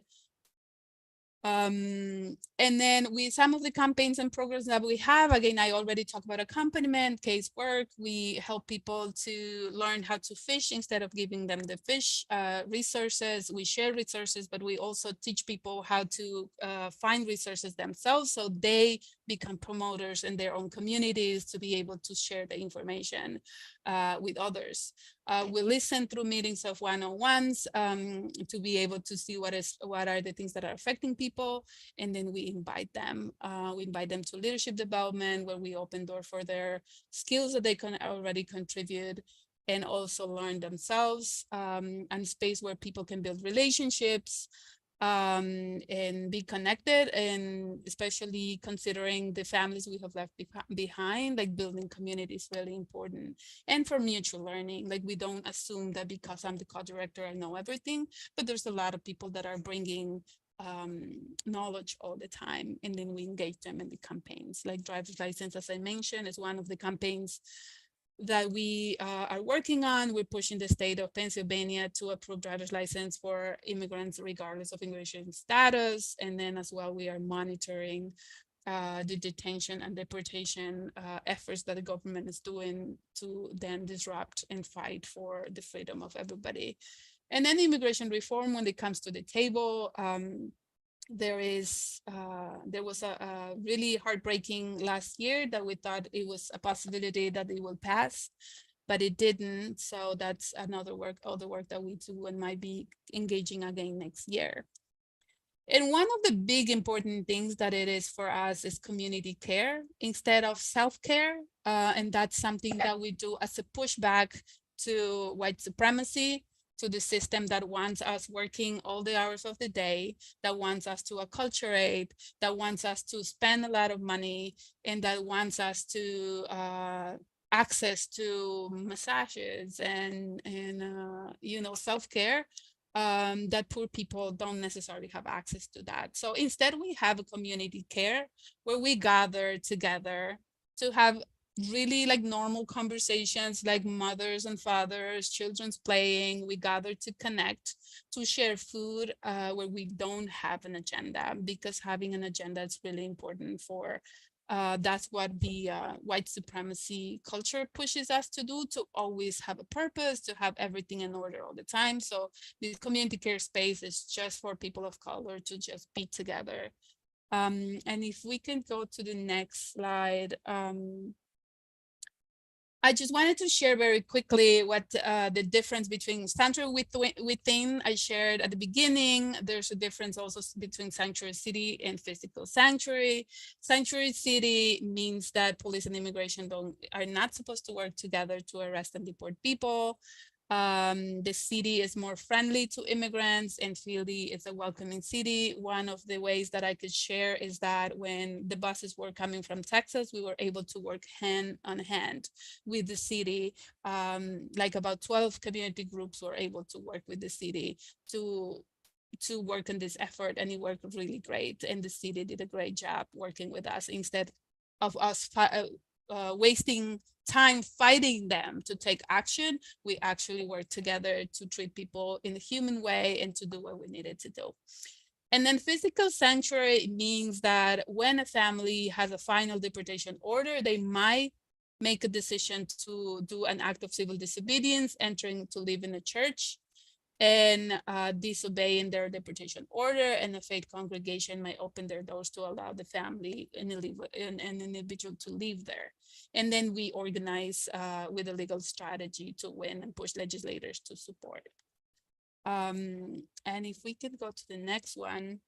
And then with some of the campaigns and programs that we have, again, I already talked about accompaniment, casework. We help people to learn how to fish instead of giving them the fish resources. We share resources, but we also teach people how to find resources themselves so they become promoters in their own communities to be able to share the information with others. We listen through meetings of one-on-ones to be able to see what are the things that are affecting people, and then we invite them. We invite them to leadership development, where we open door for their skills that they can already contribute and also learn themselves, and space where people can build relationships and be connected, and especially considering the families we have left behind, like building community is really important. And for mutual learning, like we don't assume that because I'm the co-director I know everything, but there's a lot of people that are bringing knowledge all the time, and then we engage them in the campaigns. Like driver's license, as I mentioned, is one of the campaigns that we are working on. We're pushing the state of Pennsylvania to approve driver's license for immigrants regardless of immigration status. And then as well, we are monitoring the detention and deportation efforts that the government is doing to then disrupt and fight for the freedom of everybody. And then immigration reform, when it comes to the table, there was a really heartbreaking last year that we thought it was a possibility that it will pass, but it didn't. So that's another other work that we do and might be engaging again next year. And one of the big important things that it is for us is community care instead of self-care. And that's something that we do as a pushback to white supremacy, to the system that wants us working all the hours of the day, that wants us to acculturate, that wants us to spend a lot of money, and that wants us to access to massages and you know, self-care, that poor people don't necessarily have access to that. So instead we have a community care where we gather together to have really like normal conversations, like mothers and fathers, children's playing. We gather to connect, to share food, where we don't have an agenda, because having an agenda is really important for that's what the white supremacy culture pushes us to do, to always have a purpose, to have everything in order all the time. So the community care space is just for people of color to just be together. And if we can go to the next slide. I just wanted to share very quickly what the difference between sanctuary within I shared at the beginning. There's a difference also between sanctuary city and physical sanctuary. Sanctuary city means that police and immigration are not supposed to work together to arrest and deport people. The city is more friendly to immigrants, and Philly is a welcoming city. One of the ways that I could share is that when the buses were coming from Texas, we were able to work hand on hand with the city. Like about 12 community groups were able to work with the city to work on this effort, and it worked really great. And the city did a great job working with us instead of us wasting time fighting them to take action. We actually worked together to treat people in a human way and to do what we needed to do. And then physical sanctuary means that when a family has a final deportation order, they might make a decision to do an act of civil disobedience, entering to live in a church. and disobeying their deportation order, and a faith congregation may open their doors to allow the family and an individual to live there. And then we organize with a legal strategy to win and push legislators to support. And if we could go to the next one.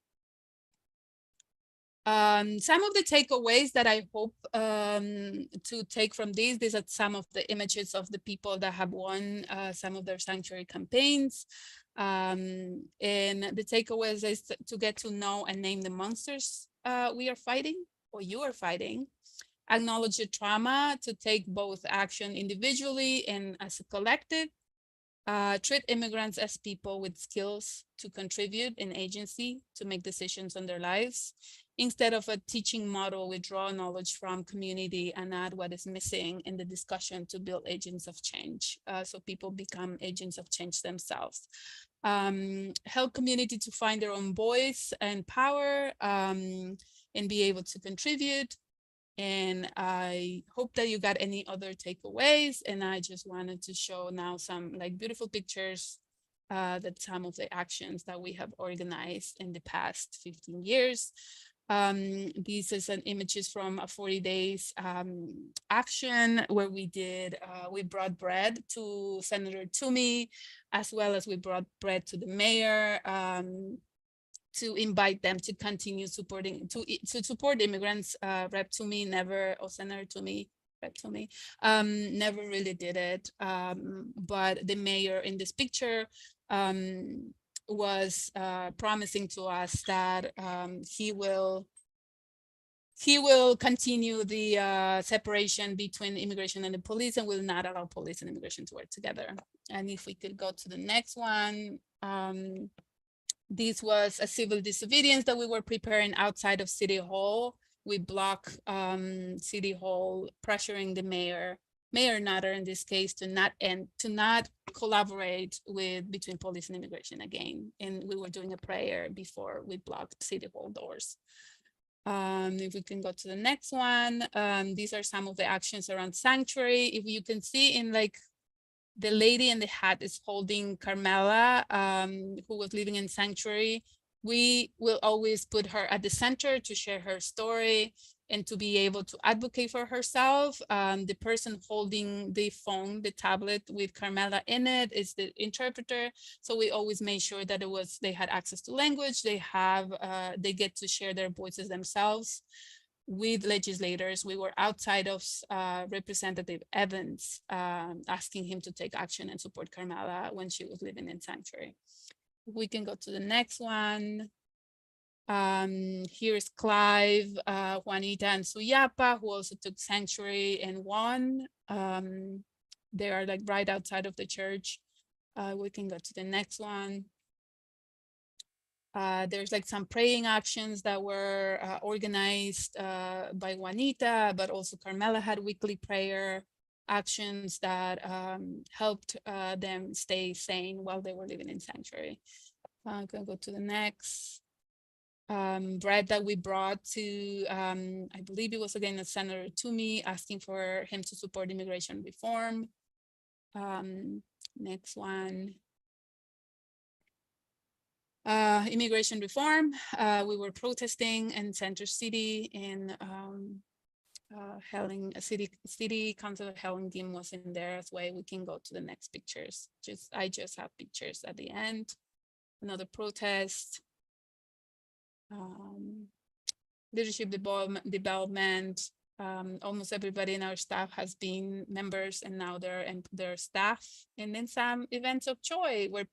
Some of the takeaways that I hope to take from these are some of the images of the people that have won some of their sanctuary campaigns. And the takeaways is to get to know and name the monsters we are fighting, or you are fighting. Acknowledge the trauma, to take both action individually and as a collective. Treat immigrants as people with skills to contribute and agency to make decisions on their lives. Instead of a teaching model, we draw knowledge from community and add what is missing in the discussion to build agents of change. So people become agents of change themselves. Help community to find their own voice and power and be able to contribute. And I hope that you got any other takeaways. And I just wanted to show now some like beautiful pictures that some of the actions that we have organized in the past 15 years. These are some images from a 40 days action where we brought bread to Senator Toomey, as well as we brought bread to the mayor, to invite them to continue supporting, to support immigrants. Rep Toomey never, or Senator Toomey, Rep Toomey, never really did it. But the mayor in this picture was promising to us that he will continue the separation between immigration and the police, and will not allow police and immigration to work together. And if we could go to the next one. This was a civil disobedience that we were preparing outside of City Hall. We block City Hall, pressuring the Mayor Nutter in this case, to not collaborate between police and immigration again. And we were doing a prayer before we blocked City Hall doors. If we can go to the next one, these are some of the actions around sanctuary. If you can see in like, the lady in the hat is holding Carmela, who was living in sanctuary. We will always put her at the center to share her story and to be able to advocate for herself. The person holding the phone, the tablet with Carmela in it, is the interpreter. So we always made sure that they had access to language. They get to share their voices themselves with legislators. We were outside of Representative Evans, asking him to take action and support Carmela when she was living in sanctuary. We can go to the next one. Here's Clive, Juanita, and Suyapa, who also took sanctuary and won. They are like right outside of the church. We can go to the next one. There's like some praying actions that were organized by Juanita, but also Carmela had weekly prayer actions that helped them stay sane while they were living in sanctuary. I'm gonna go to the next. Bread that we brought to, I believe it was again Senator Toomey, asking for him to support immigration reform. Next one. Immigration reform. We were protesting in Center City in City Councilor Helen Dim was in there as well. We can go to the next pictures. I just have pictures at the end. Another protest. Leadership development. Almost everybody in our staff has been members, and now they're staff. And then some events of joy where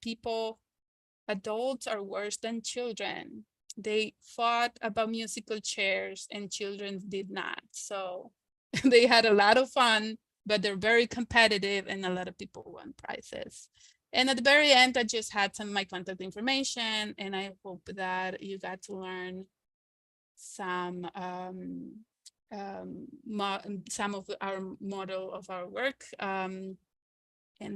adults are worse than children. They fought about musical chairs and children did not. So they had a lot of fun, but they're very competitive and a lot of people won prizes. And at the very end, I just had some of my contact information, and I hope that you got to learn some of our model of our work. And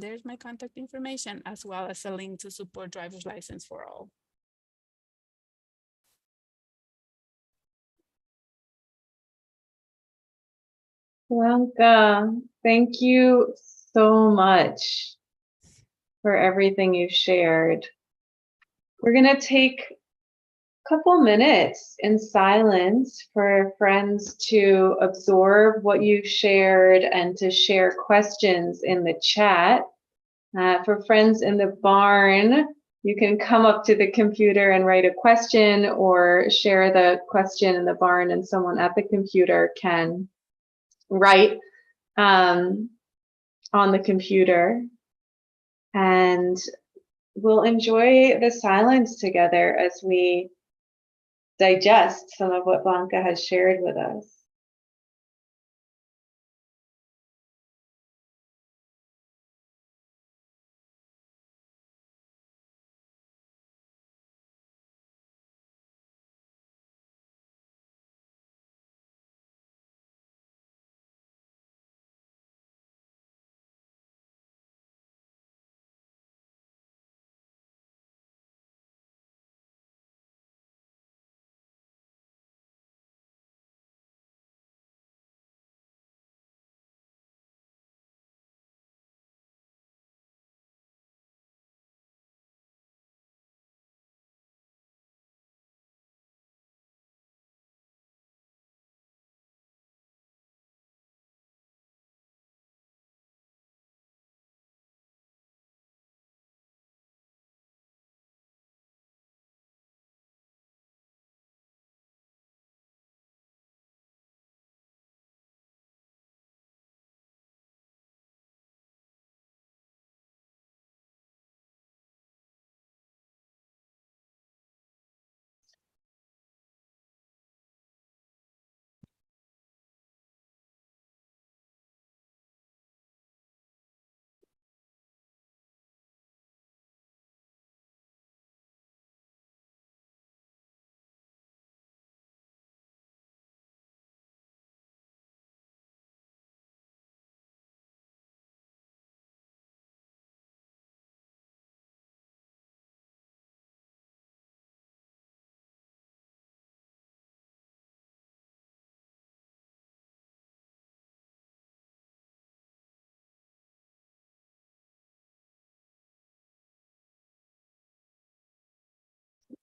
there's my contact information, as well as a link to support driver's license for all. Blanca, thank you so much for everything you shared. We're going to take a couple minutes in silence for friends to absorb what you shared and to share questions in the chat. For friends in the barn, you can come up to the computer and write a question or share the question in the barn, and someone at the computer can write on the computer. And we'll enjoy the silence together as we digest some of what Blanca has shared with us.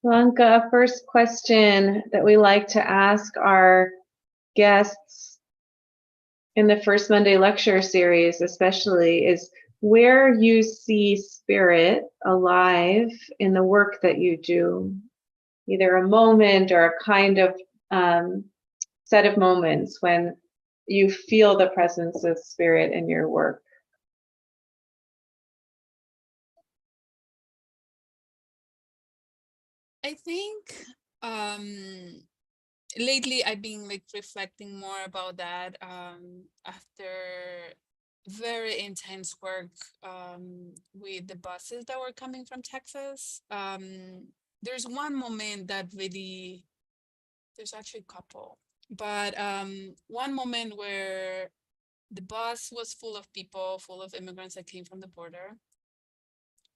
Blanca, first question that we like to ask our guests in the First Monday lecture series especially is where you see spirit alive in the work that you do, either a moment or a kind of set of moments when you feel the presence of spirit in your work. I think lately I've been like reflecting more about that after very intense work with the buses that were coming from Texas. There's one moment that really, there's actually a couple, but one moment where the bus was full of people, full of immigrants that came from the border.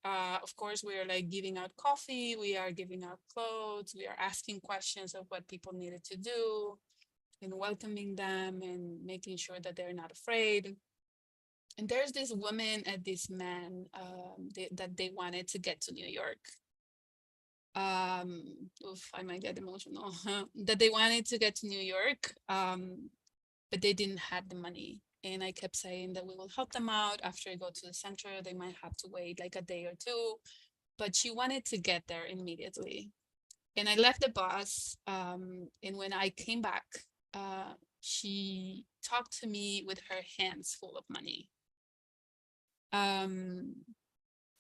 Of course, we are like giving out coffee, we are giving out clothes, we are asking questions of what people needed to do and welcoming them and making sure that they're not afraid. And there's this woman and this man that they wanted to get to New York. I might get emotional. That they wanted to get to New York, but they didn't have the money. And I kept saying that we will help them out after I go to the center. They might have to wait like a day or two, but she wanted to get there immediately. And I left the bus. And when I came back, she talked to me with her hands full of money.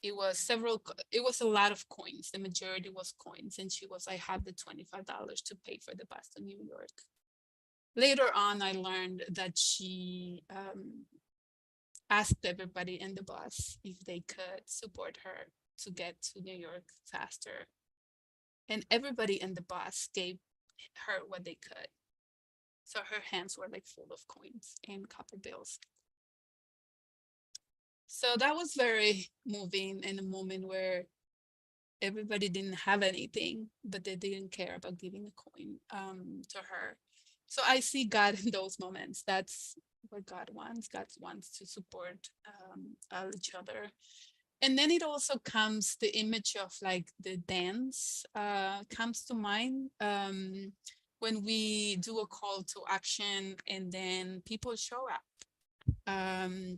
It was a lot of coins. The majority was coins. And she was, I have the $25 to pay for the bus to New York. Later on, I learned that she asked everybody in the bus if they could support her to get to New York faster. And everybody in the bus gave her what they could. So her hands were like full of coins and copper bills. So that was very moving in a moment where everybody didn't have anything, but they didn't care about giving a coin to her. So I see God in those moments. That's what God wants. God wants to support each other. And then it also comes, the image of like the dance comes to mind, when we do a call to action and then people show up.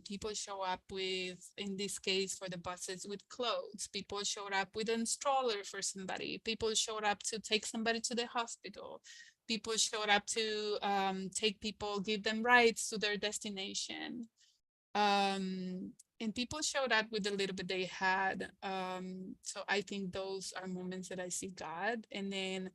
People show up with, in this case for the buses, with clothes. People showed up with a stroller for somebody. People showed up to take somebody to the hospital. People showed up to take people, give them rides to their destination. And people showed up with the little bit they had. So I think those are moments that I see God. And then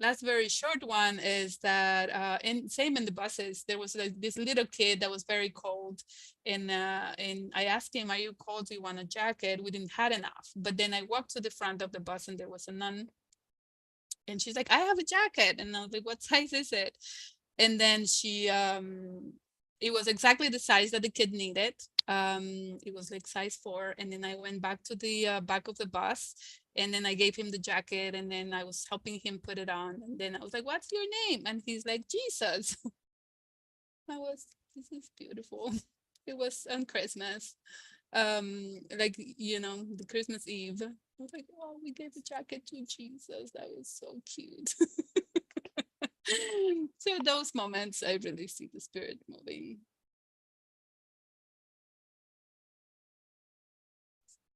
last very short one is that, and same in the buses, there was like this little kid that was very cold. And I asked him, are you cold? Do you want a jacket? We didn't have enough. But then I walked to the front of the bus and there was a nun. And she's like, I have a jacket. And I was like, what size is it? And then she, it was exactly the size that the kid needed. It was like size 4. And then I went back to the back of the bus, and then I gave him the jacket, and then I was helping him put it on. And then I was like, what's your name? And he's like, Jesus. This is beautiful. It was on Christmas. Like, you know, the Christmas Eve. I was like, oh, we gave a jacket to Jesus. That was so cute. So those moments, I really see the Spirit moving.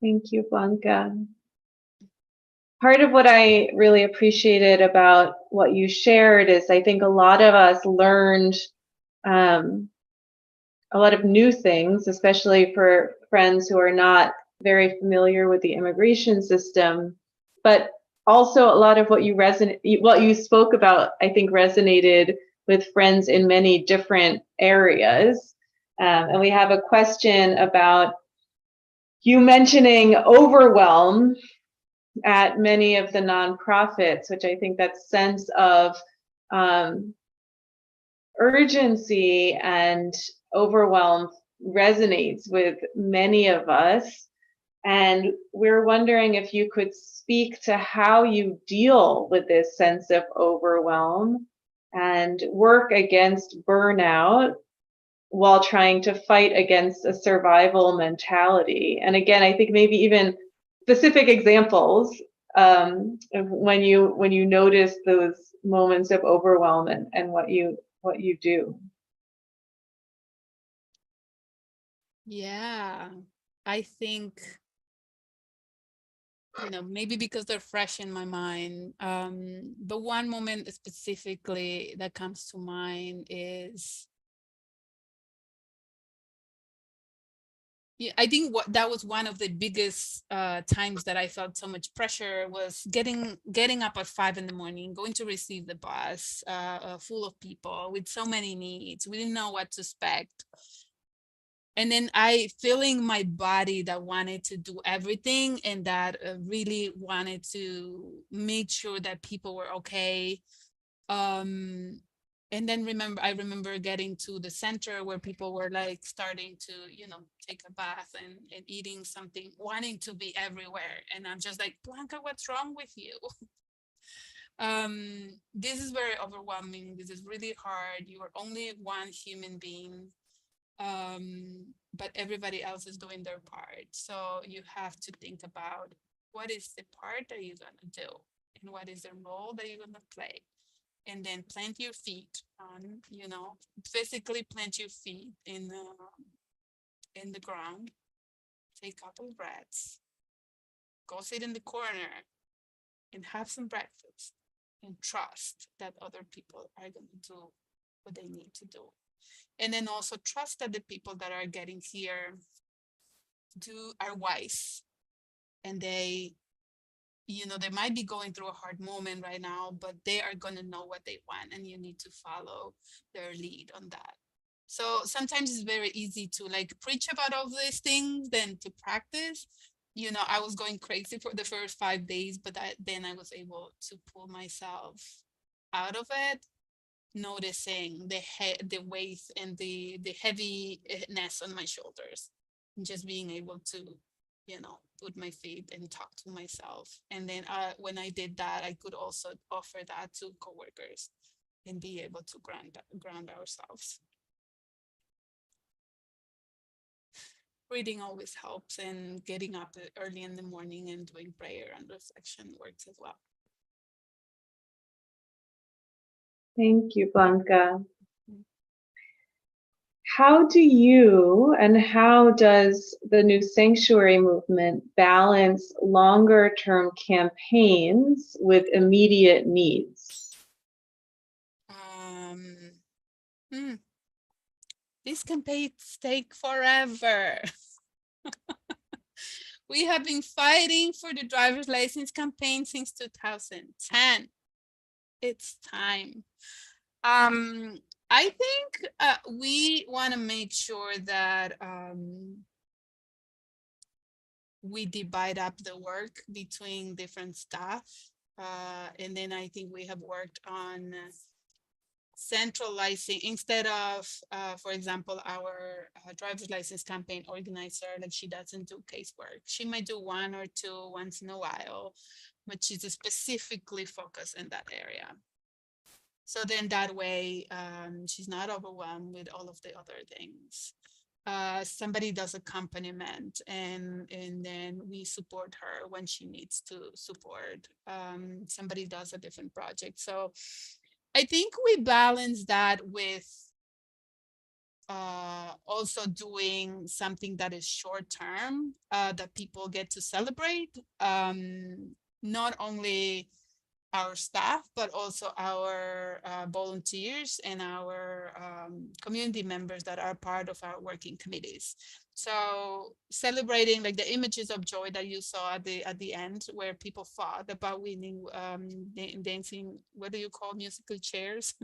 Thank you, Blanca. Part of what I really appreciated about what you shared is I think a lot of us learned a lot of new things, especially for friends who are not very familiar with the immigration system. But also a lot of what you spoke about, I think, resonated with friends in many different areas. And we have a question about you mentioning overwhelm at many of the nonprofits, which I think that sense of urgency and overwhelm resonates with many of us. And we're wondering if you could speak to how you deal with this sense of overwhelm and work against burnout while trying to fight against a survival mentality. And again, I think maybe even specific examples of when you notice those moments of overwhelm and what you do. Yeah, I think, you know, maybe because they're fresh in my mind. But one moment specifically that comes to mind is, yeah, I think that was one of the biggest times that I felt so much pressure, was getting up at 5 in the morning, going to receive the bus full of people with so many needs. We didn't know what to expect. And then I feeling my body that wanted to do everything, and that really wanted to make sure that people were okay. And then I remember getting to the center where people were like starting to, you know, take a bath and eating something, wanting to be everywhere. And I'm just like, Blanca, what's wrong with you? This is very overwhelming. This is really hard. You are only one human being. But everybody else is doing their part. So you have to think about, what is the part that you're gonna do, and what is the role that you're gonna play. And then plant your feet on, you know, physically plant your feet in the ground. Take a couple breaths. Go sit in the corner and have some breakfast, and trust that other people are gonna do what they need to do. And then also trust that the people that are getting here are wise, and they, you know, they might be going through a hard moment right now, but they are going to know what they want, and you need to follow their lead on that. So sometimes it's very easy to like preach about all these things than to practice. You know, I was going crazy for the first 5 days, but then I was able to pull myself out of it, noticing the weight and the heaviness on my shoulders, and just being able to, you know, put my feet and talk to myself. And then when I did that, I could also offer that to coworkers and be able to ground ourselves. reading always helps, and getting up early in the morning and doing prayer and reflection works as well. Thank you, Blanca. How do you and how does the New Sanctuary movement balance longer term campaigns with immediate needs? These campaigns take forever. We have been fighting for the driver's license campaign since 2010. It's time. I think we want to make sure that we divide up the work between different staff. And then I think we have worked on centralizing, instead of, for example, our driver's license campaign organizer, like she doesn't do casework. She might do one or two once in a while, but she's specifically focused in that area. So then that way, she's not overwhelmed with all of the other things. Somebody does accompaniment, and then we support her when she needs to support. Somebody does a different project. So I think we balance that with also doing something that is short term, that people get to celebrate. Not only our staff, but also our volunteers and our community members that are part of our working committees. So celebrating like the images of joy that you saw at the end, where people fought about winning, dancing, what do you call musical chairs?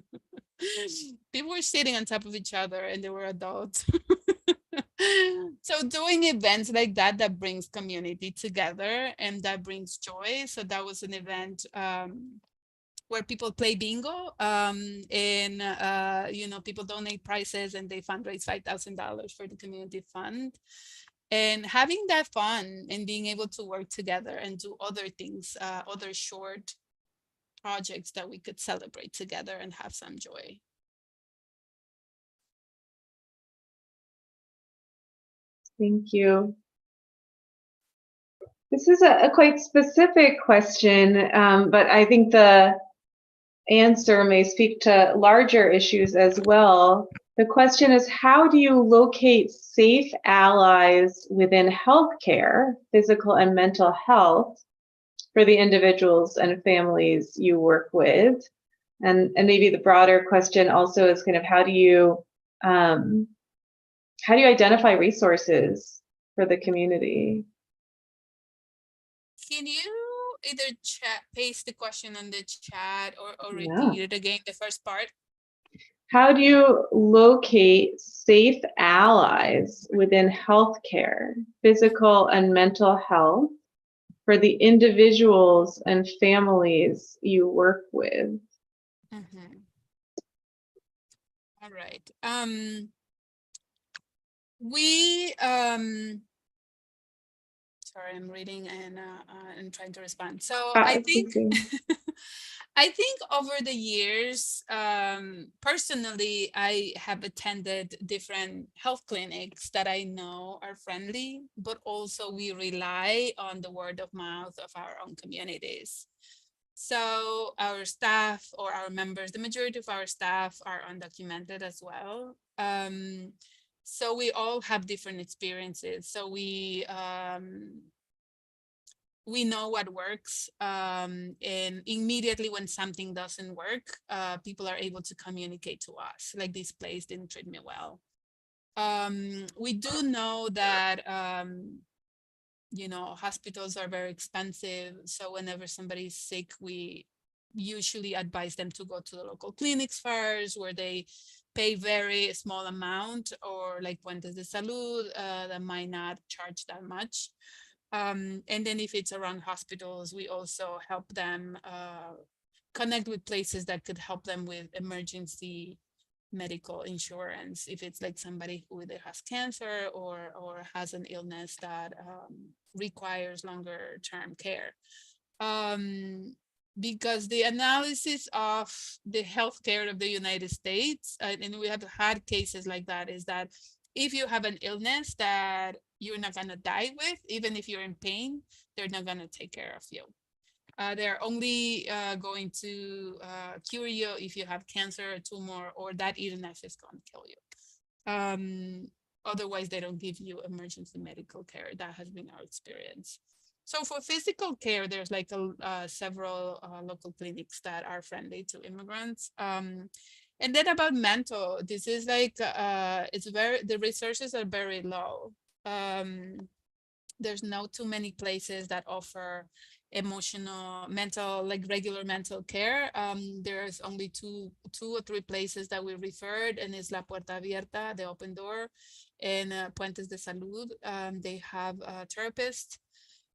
People were sitting on top of each other and they were adults. So doing events like that, that brings community together and that brings joy. So that was an event where people play bingo, and you know, people donate prizes and they fundraise $5,000 for the community fund. And having that fun and being able to work together and do other things, other short projects that we could celebrate together and have some joy. Thank you. This is a quite specific question, but I think the answer may speak to larger issues as well. The question is, how do you locate safe allies within healthcare, physical and mental health, for the individuals and families you work with? And maybe the broader question also is kind of how do you identify resources for the community? Can you either paste the question on the chat or Yeah. repeat it again, the first part? How do you locate safe allies within healthcare, physical and mental health, for the individuals and families you work with? Mm-hmm. All right. Sorry, I'm reading and trying to respond. So I think I think over the years, personally, I have attended different health clinics that I know are friendly, but also we rely on the word of mouth of our own communities. So our staff or our members, the majority of our staff are undocumented as well. So we all have different experiences. So we know what works, and immediately when something doesn't work, people are able to communicate to us, like, this place didn't treat me well. We do know that you know, hospitals are very expensive, so whenever somebody's sick, we usually advise them to go to the local clinics first, where they pay very small amount, or like Puentes de Salud, that might not charge that much. And then if it's around hospitals, we also help them connect with places that could help them with emergency medical insurance, if it's like somebody who either has cancer or has an illness that requires longer term care. Because the analysis of the healthcare of the United States, and we have had cases like that, is that if you have an illness that you're not going to die with. Even if you're in pain, they're not going to take care of you. They're only going to cure you if you have cancer, a tumor, or that illness is going to kill you. Otherwise, they don't give you emergency medical care. That has been our experience. So for physical care, there's like several local clinics that are friendly to immigrants. And then about mental, this is like, the resources are very low. There's not too many places that offer mental, like regular mental care. There's only two or three places that we referred, and it's La Puerta Abierta, the open door, and Puentes de Salud. They have therapists.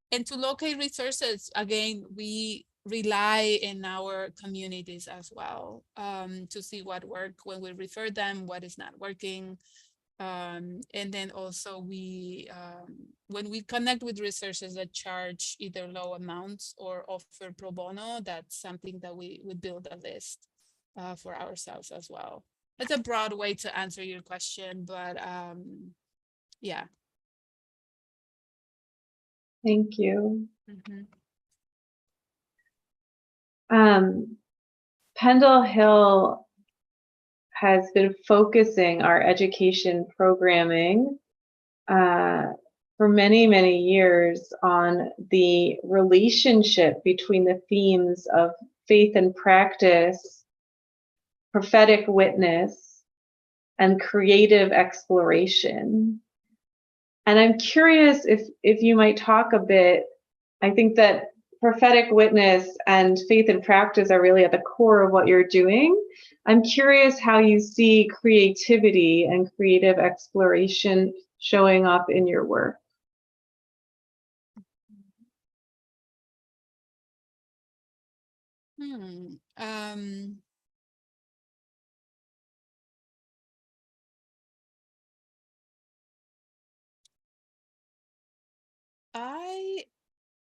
And to locate resources, again, we rely in our communities as well, to see what works when we refer them, what is not working. And then also when we connect with resources that charge either low amounts or offer pro bono, that's something that we would build a list for ourselves as well. That's a broad way to answer your question, but yeah. Thank you. Mhm. Pendle Hill has been focusing our education programming for many, many years on the relationship between the themes of faith and practice, prophetic witness, and creative exploration. And I'm curious if you might talk a bit. I think that prophetic witness and faith and practice are really at the core of what you're doing. I'm curious how you see creativity and creative exploration showing up in your work.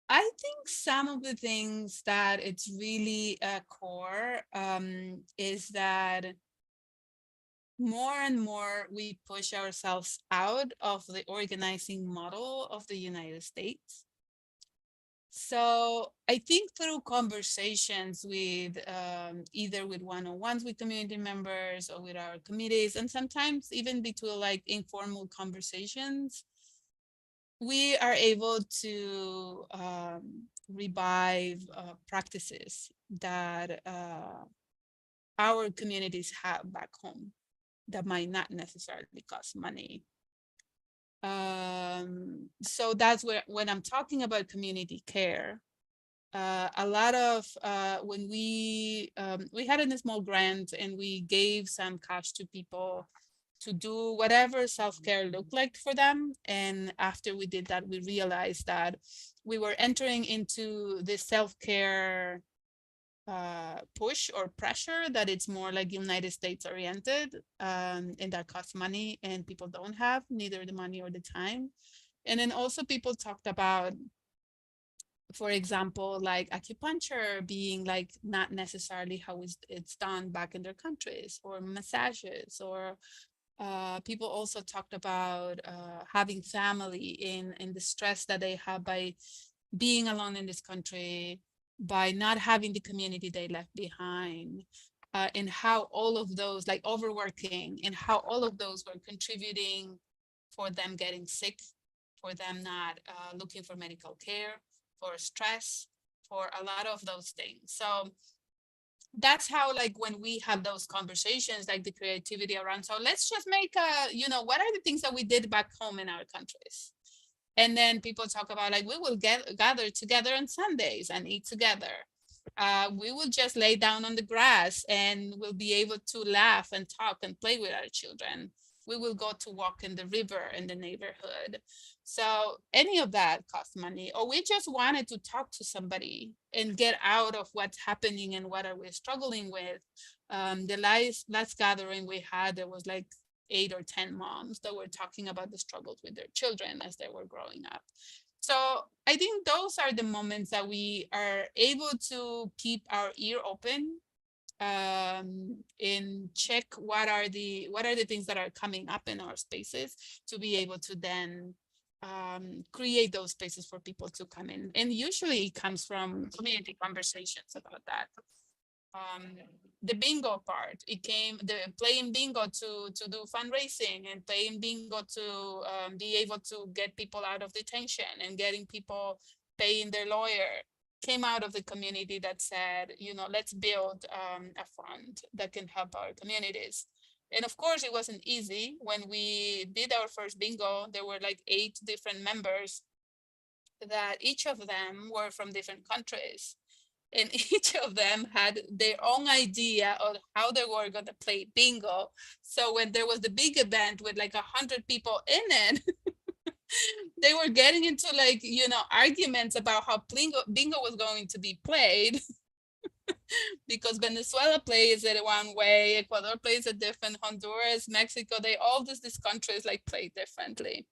I think some of the things that it's really a core is that more and more we push ourselves out of the organizing model of the United States. So I think through conversations with either with one-on-ones with community members or with our committees, and sometimes even between like informal conversations, we are able to revive practices that our communities have back home that might not necessarily cost money. So that's where, when I'm talking about community care, a lot of when we had a small grant and we gave some cash to people to do whatever self-care looked like for them. And after we did that, we realized that we were entering into this self-care push or pressure that it's more like United States oriented, and that costs money and people don't have neither the money or the time. And then also people talked about, for example, like acupuncture being like not necessarily how it's done back in their countries, or massages, or people also talked about having family in the stress that they have by being alone in this country, by not having the community they left behind, and how all of those, like overworking, and how all of those were contributing for them getting sick, for them not looking for medical care, for stress, for a lot of those things. So that's how, like, when we have those conversations, like the creativity around, so let's just make what are the things that we did back home in our countries? And then people talk about, like, we will gather together on Sundays and eat together. We will just lay down on the grass and we'll be able to laugh and talk and play with our children. We will go to walk in the river in the neighborhood. So any of that costs money. Or we just wanted to talk to somebody and get out of what's happening and what are we struggling with. The last gathering we had, there was like 8 or 10 moms that were talking about the struggles with their children as they were growing up. So I think those are the moments that we are able to keep our ear open, and check what are the things that are coming up in our spaces, to be able to then create those spaces for people to come in. And usually it comes from community conversations about that. The bingo part, it came the playing bingo to do fundraising, and playing bingo to be able to get people out of detention and getting people paying their lawyer, came out of the community that said, you know, let's build a fund that can help our communities. And of course, it wasn't easy. When we did our first bingo, there were like 8 different members that each of them were from different countries. And each of them had their own idea of how they were going to play bingo. So when there was the big event with like 100 people in it, they were getting into like, you know, arguments about how bingo was going to be played. Because Venezuela plays it one way, Ecuador plays it different, Honduras, Mexico, they all these countries like play differently.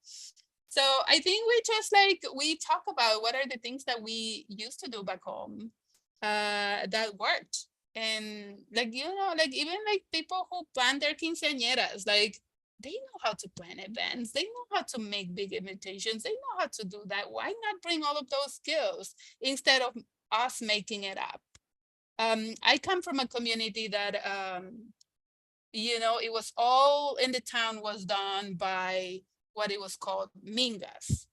So I think we just like, we talk about what are the things that we used to do back home that worked. And like, you know, like even like people who plan their quinceañeras, like they know how to plan events, they know how to make big invitations, they know how to do that. Why not bring all of those skills instead of us making it up? I come from a community that, you know, it was all in the town was done by what it was called mingas.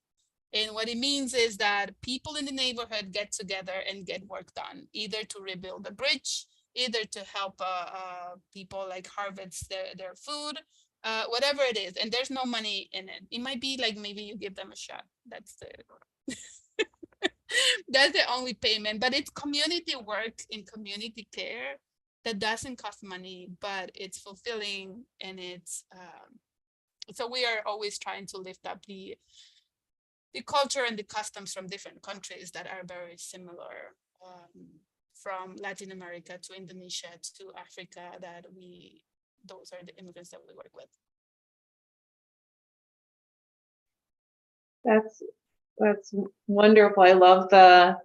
And what it means is that people in the neighborhood get together and get work done, either to rebuild a bridge, either to help people like harvest their food, whatever it is. And there's no money in it. It might be like maybe you give them a shot. That's the that's the only payment, but it's community work in community care that doesn't cost money, but it's fulfilling. And it's so we are always trying to lift up the culture and the customs from different countries that are very similar, from Latin America to Indonesia to Africa, that those are the immigrants that we work with. That's wonderful. I love the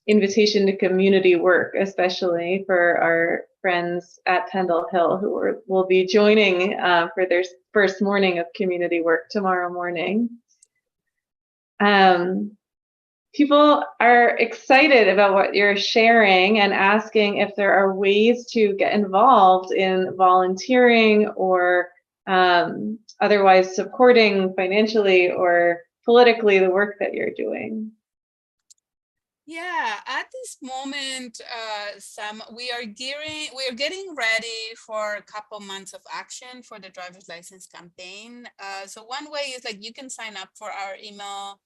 invitation to community work, especially for our friends at Pendle Hill who will be joining for their first morning of community work tomorrow morning. People are excited about what you're sharing and asking if there are ways to get involved in volunteering or otherwise supporting financially or politically the work that you're doing. Yeah, at this moment, Sam, we are getting ready for a couple months of action for the driver's license campaign. So one way is like you can sign up for our email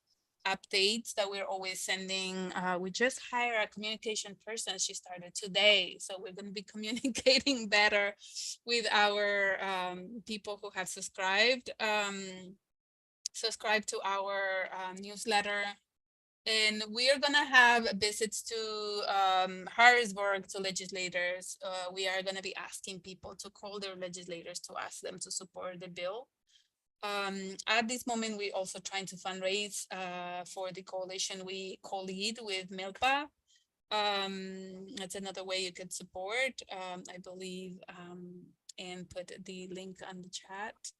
updates that we're always sending. We just hired a communication person. She started today. So we're going to be communicating better with our people who have subscribed to our newsletter. And we are going to have visits to Harrisburg, to legislators. We are going to be asking people to call their legislators to ask them to support the bill. At this moment, we're also trying to fundraise for the coalition we co-lead with MILPA. That's another way you could support, I believe, and put the link on the chat.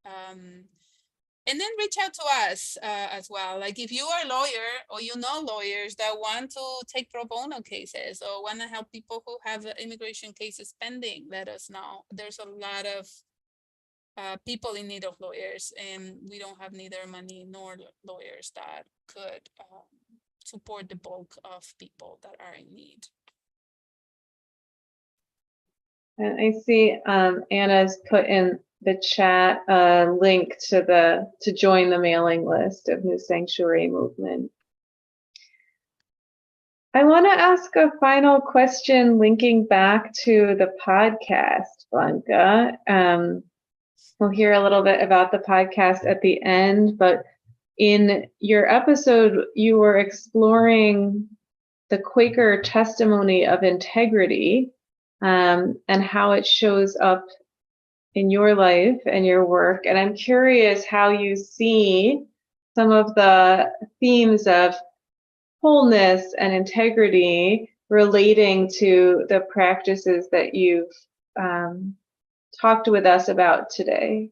And then reach out to us as well. Like if you are a lawyer or you know lawyers that want to take pro bono cases or want to help people who have immigration cases pending, let us know. There's a lot of people in need of lawyers, and we don't have neither money nor lawyers that could support the bulk of people that are in need. And I see Anna's put in the chat a link to join the mailing list of New Sanctuary Movement. I want to ask a final question linking back to the podcast, Blanca. We'll hear a little bit about the podcast at the end, but in your episode, you were exploring the Quaker testimony of integrity and how it shows up in your life and your work. And I'm curious how you see some of the themes of wholeness and integrity relating to the practices that you've talked with us about today.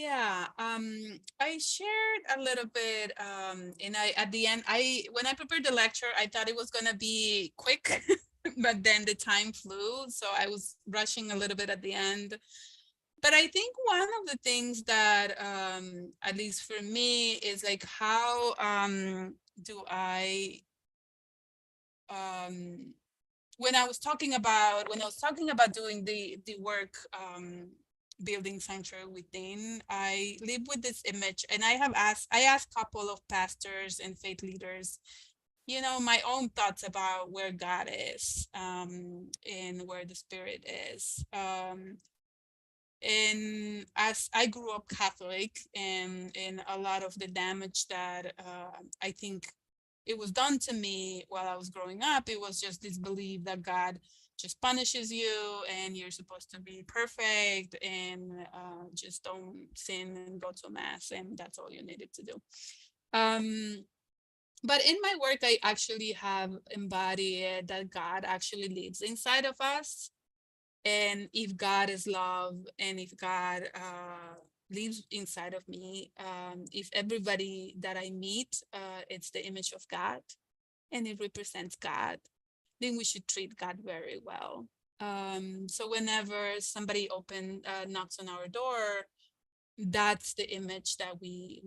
Yeah, I shared a little bit, and at the end, when I prepared the lecture, I thought it was gonna be quick, but then the time flew, so I was rushing a little bit at the end. But I think one of the things that, at least for me, is like how do I, um, when I was talking about doing the work, building sanctuary within, I live with this image, and I asked a couple of pastors and faith leaders, my own thoughts about where God is, and where the Spirit is. And as I grew up Catholic, and a lot of the damage that, I think it was done to me while I was growing up, it was just this belief that God just punishes you and you're supposed to be perfect, and just don't sin and go to mass, and that's all you needed to do. But in my work, I actually have embodied that God actually lives inside of us. And if God is love, and if God lives inside of me, if everybody that I meet, it's the image of God and it represents God, then we should treat God very well. So whenever somebody knocks on our door, that's the image that we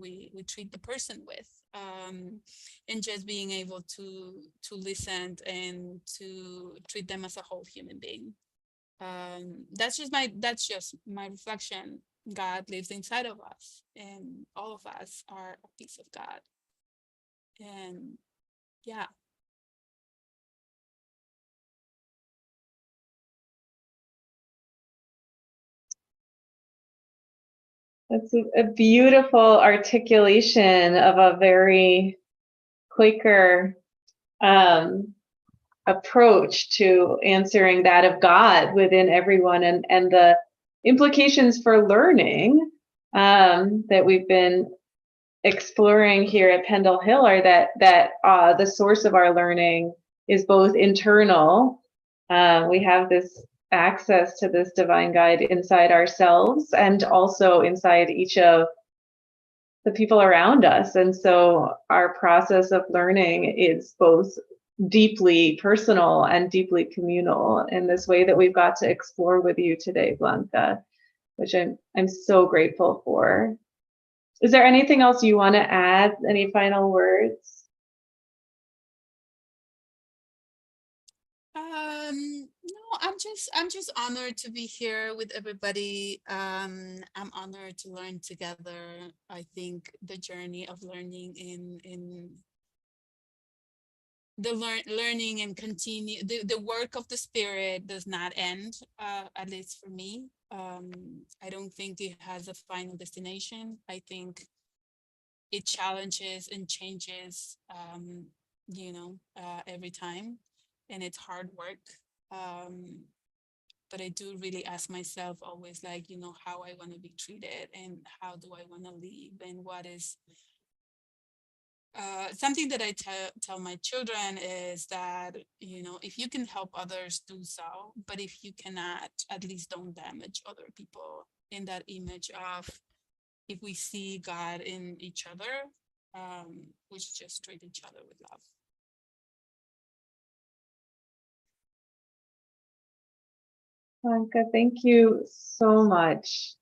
treat the person with. And just being able to listen and to treat them as a whole human being. That's just my reflection. God lives inside of us, and all of us are a piece of God. And yeah. That's a beautiful articulation of a very Quaker approach to answering that of God within everyone, and the implications for learning that we've been exploring here at Pendle Hill are that the source of our learning is both internal. We have this access to this divine guide inside ourselves and also inside each of the people around us. And so our process of learning is both deeply personal and deeply communal in this way that we've got to explore with you today, Blanca, which I'm so grateful for. Is there anything else you want to add? Any final words? No, I'm just honored to be here with everybody. I'm honored to learn together. I think the journey of learning in the learning and continue the work of the Spirit does not end, at least for me. I don't think it has a final destination. I think it challenges and changes, every time, and it's hard work. But I do really ask myself always, like, how I want to be treated and how do I want to live, and what is something that I tell my children is that, if you can help others, do so. But if you cannot, at least don't damage other people, in that image of, if we see God in each other, we should just treat each other with love. Blanca, thank you so much.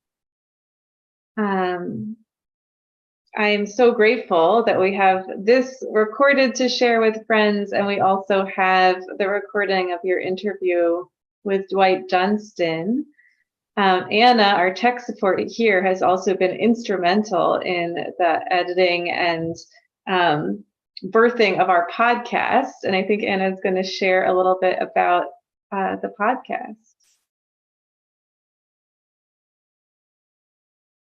I am so grateful that we have this recorded to share with friends, and we also have the recording of your interview with Dwight Johnston. Anna, our tech support here, has also been instrumental in the editing and birthing of our podcast, and I think Anna is going to share a little bit about the podcast.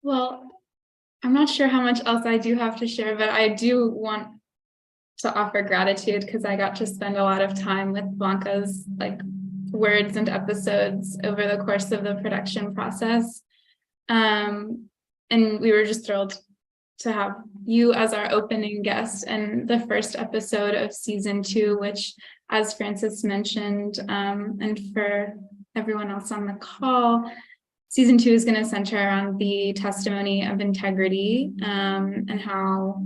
Well, I'm not sure how much else I do have to share, but I do want to offer gratitude because I got to spend a lot of time with Blanca's words and episodes over the course of the production process. And we were just thrilled to have you as our opening guest and the first episode of season 2, which, as Francis mentioned, and for everyone else on the call, season 2 is going to center around the testimony of integrity, and how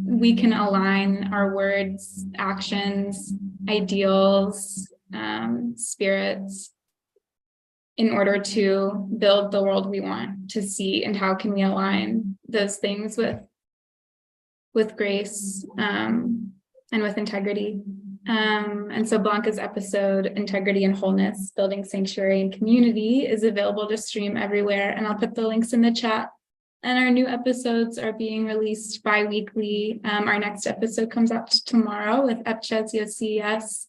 we can align our words, actions, ideals, spirits in order to build the world we want to see, and how can we align those things with grace, and with integrity. And so Blanca's episode, Integrity and Wholeness, Building Sanctuary and Community, is available to stream everywhere, and I'll put the links in the chat. And our new episodes are being released bi-weekly. Our next episode comes out tomorrow with Epchezio CES,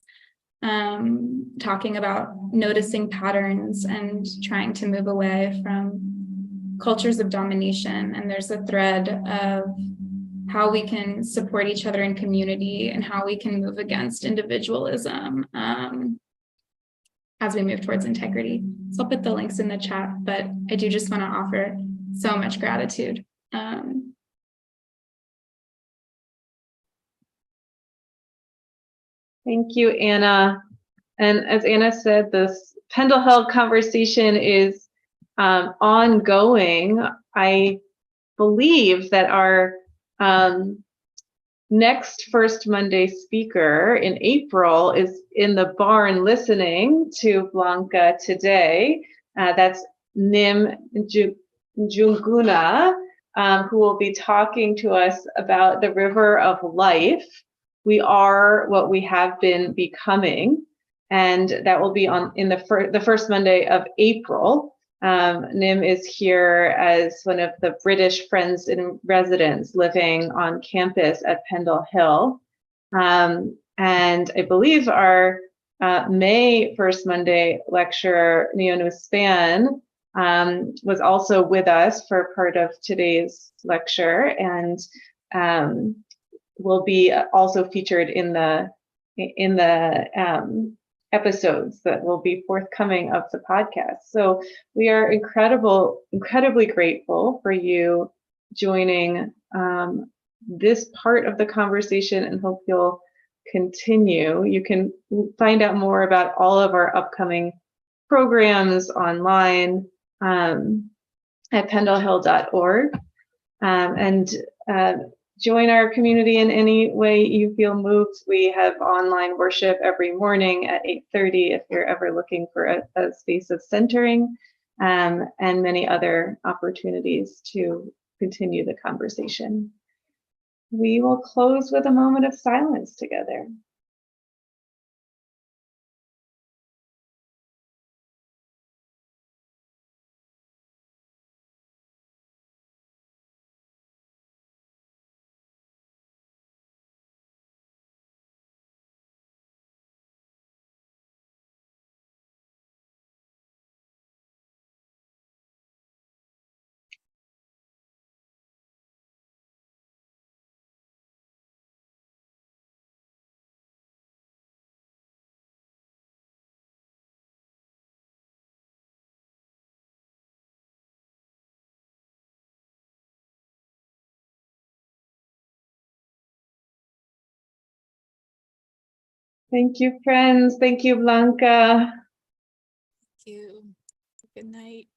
talking about noticing patterns and trying to move away from cultures of domination. And there's a thread of how we can support each other in community and how we can move against individualism as we move towards integrity. So I'll put the links in the chat, but I do just want to offer so much gratitude. Thank you, Anna. And as Anna said, this Pendle Hill conversation is ongoing. I believe that our next First Monday speaker in April is in the barn listening to Blanca today. That's Nim Njunguna, who will be talking to us about the river of life. We are what we have been becoming, and that will be in the first Monday of April. Nim is here as one of the British Friends in Residence living on campus at Pendle Hill. And I believe our May First Monday lecturer, Neonu Span, was also with us for part of today's lecture, and will be also featured in the episodes that will be forthcoming of the podcast. So we are incredibly grateful for you joining this part of the conversation, and hope you'll continue. You can find out more about all of our upcoming programs online at pendlehill.org, and join our community in any way you feel moved. We have online worship every morning at 8:30 if you're ever looking for a space of centering, and many other opportunities to continue the conversation. We will close with a moment of silence together. Thank you, friends. Thank you, Blanca. Thank you. Good night.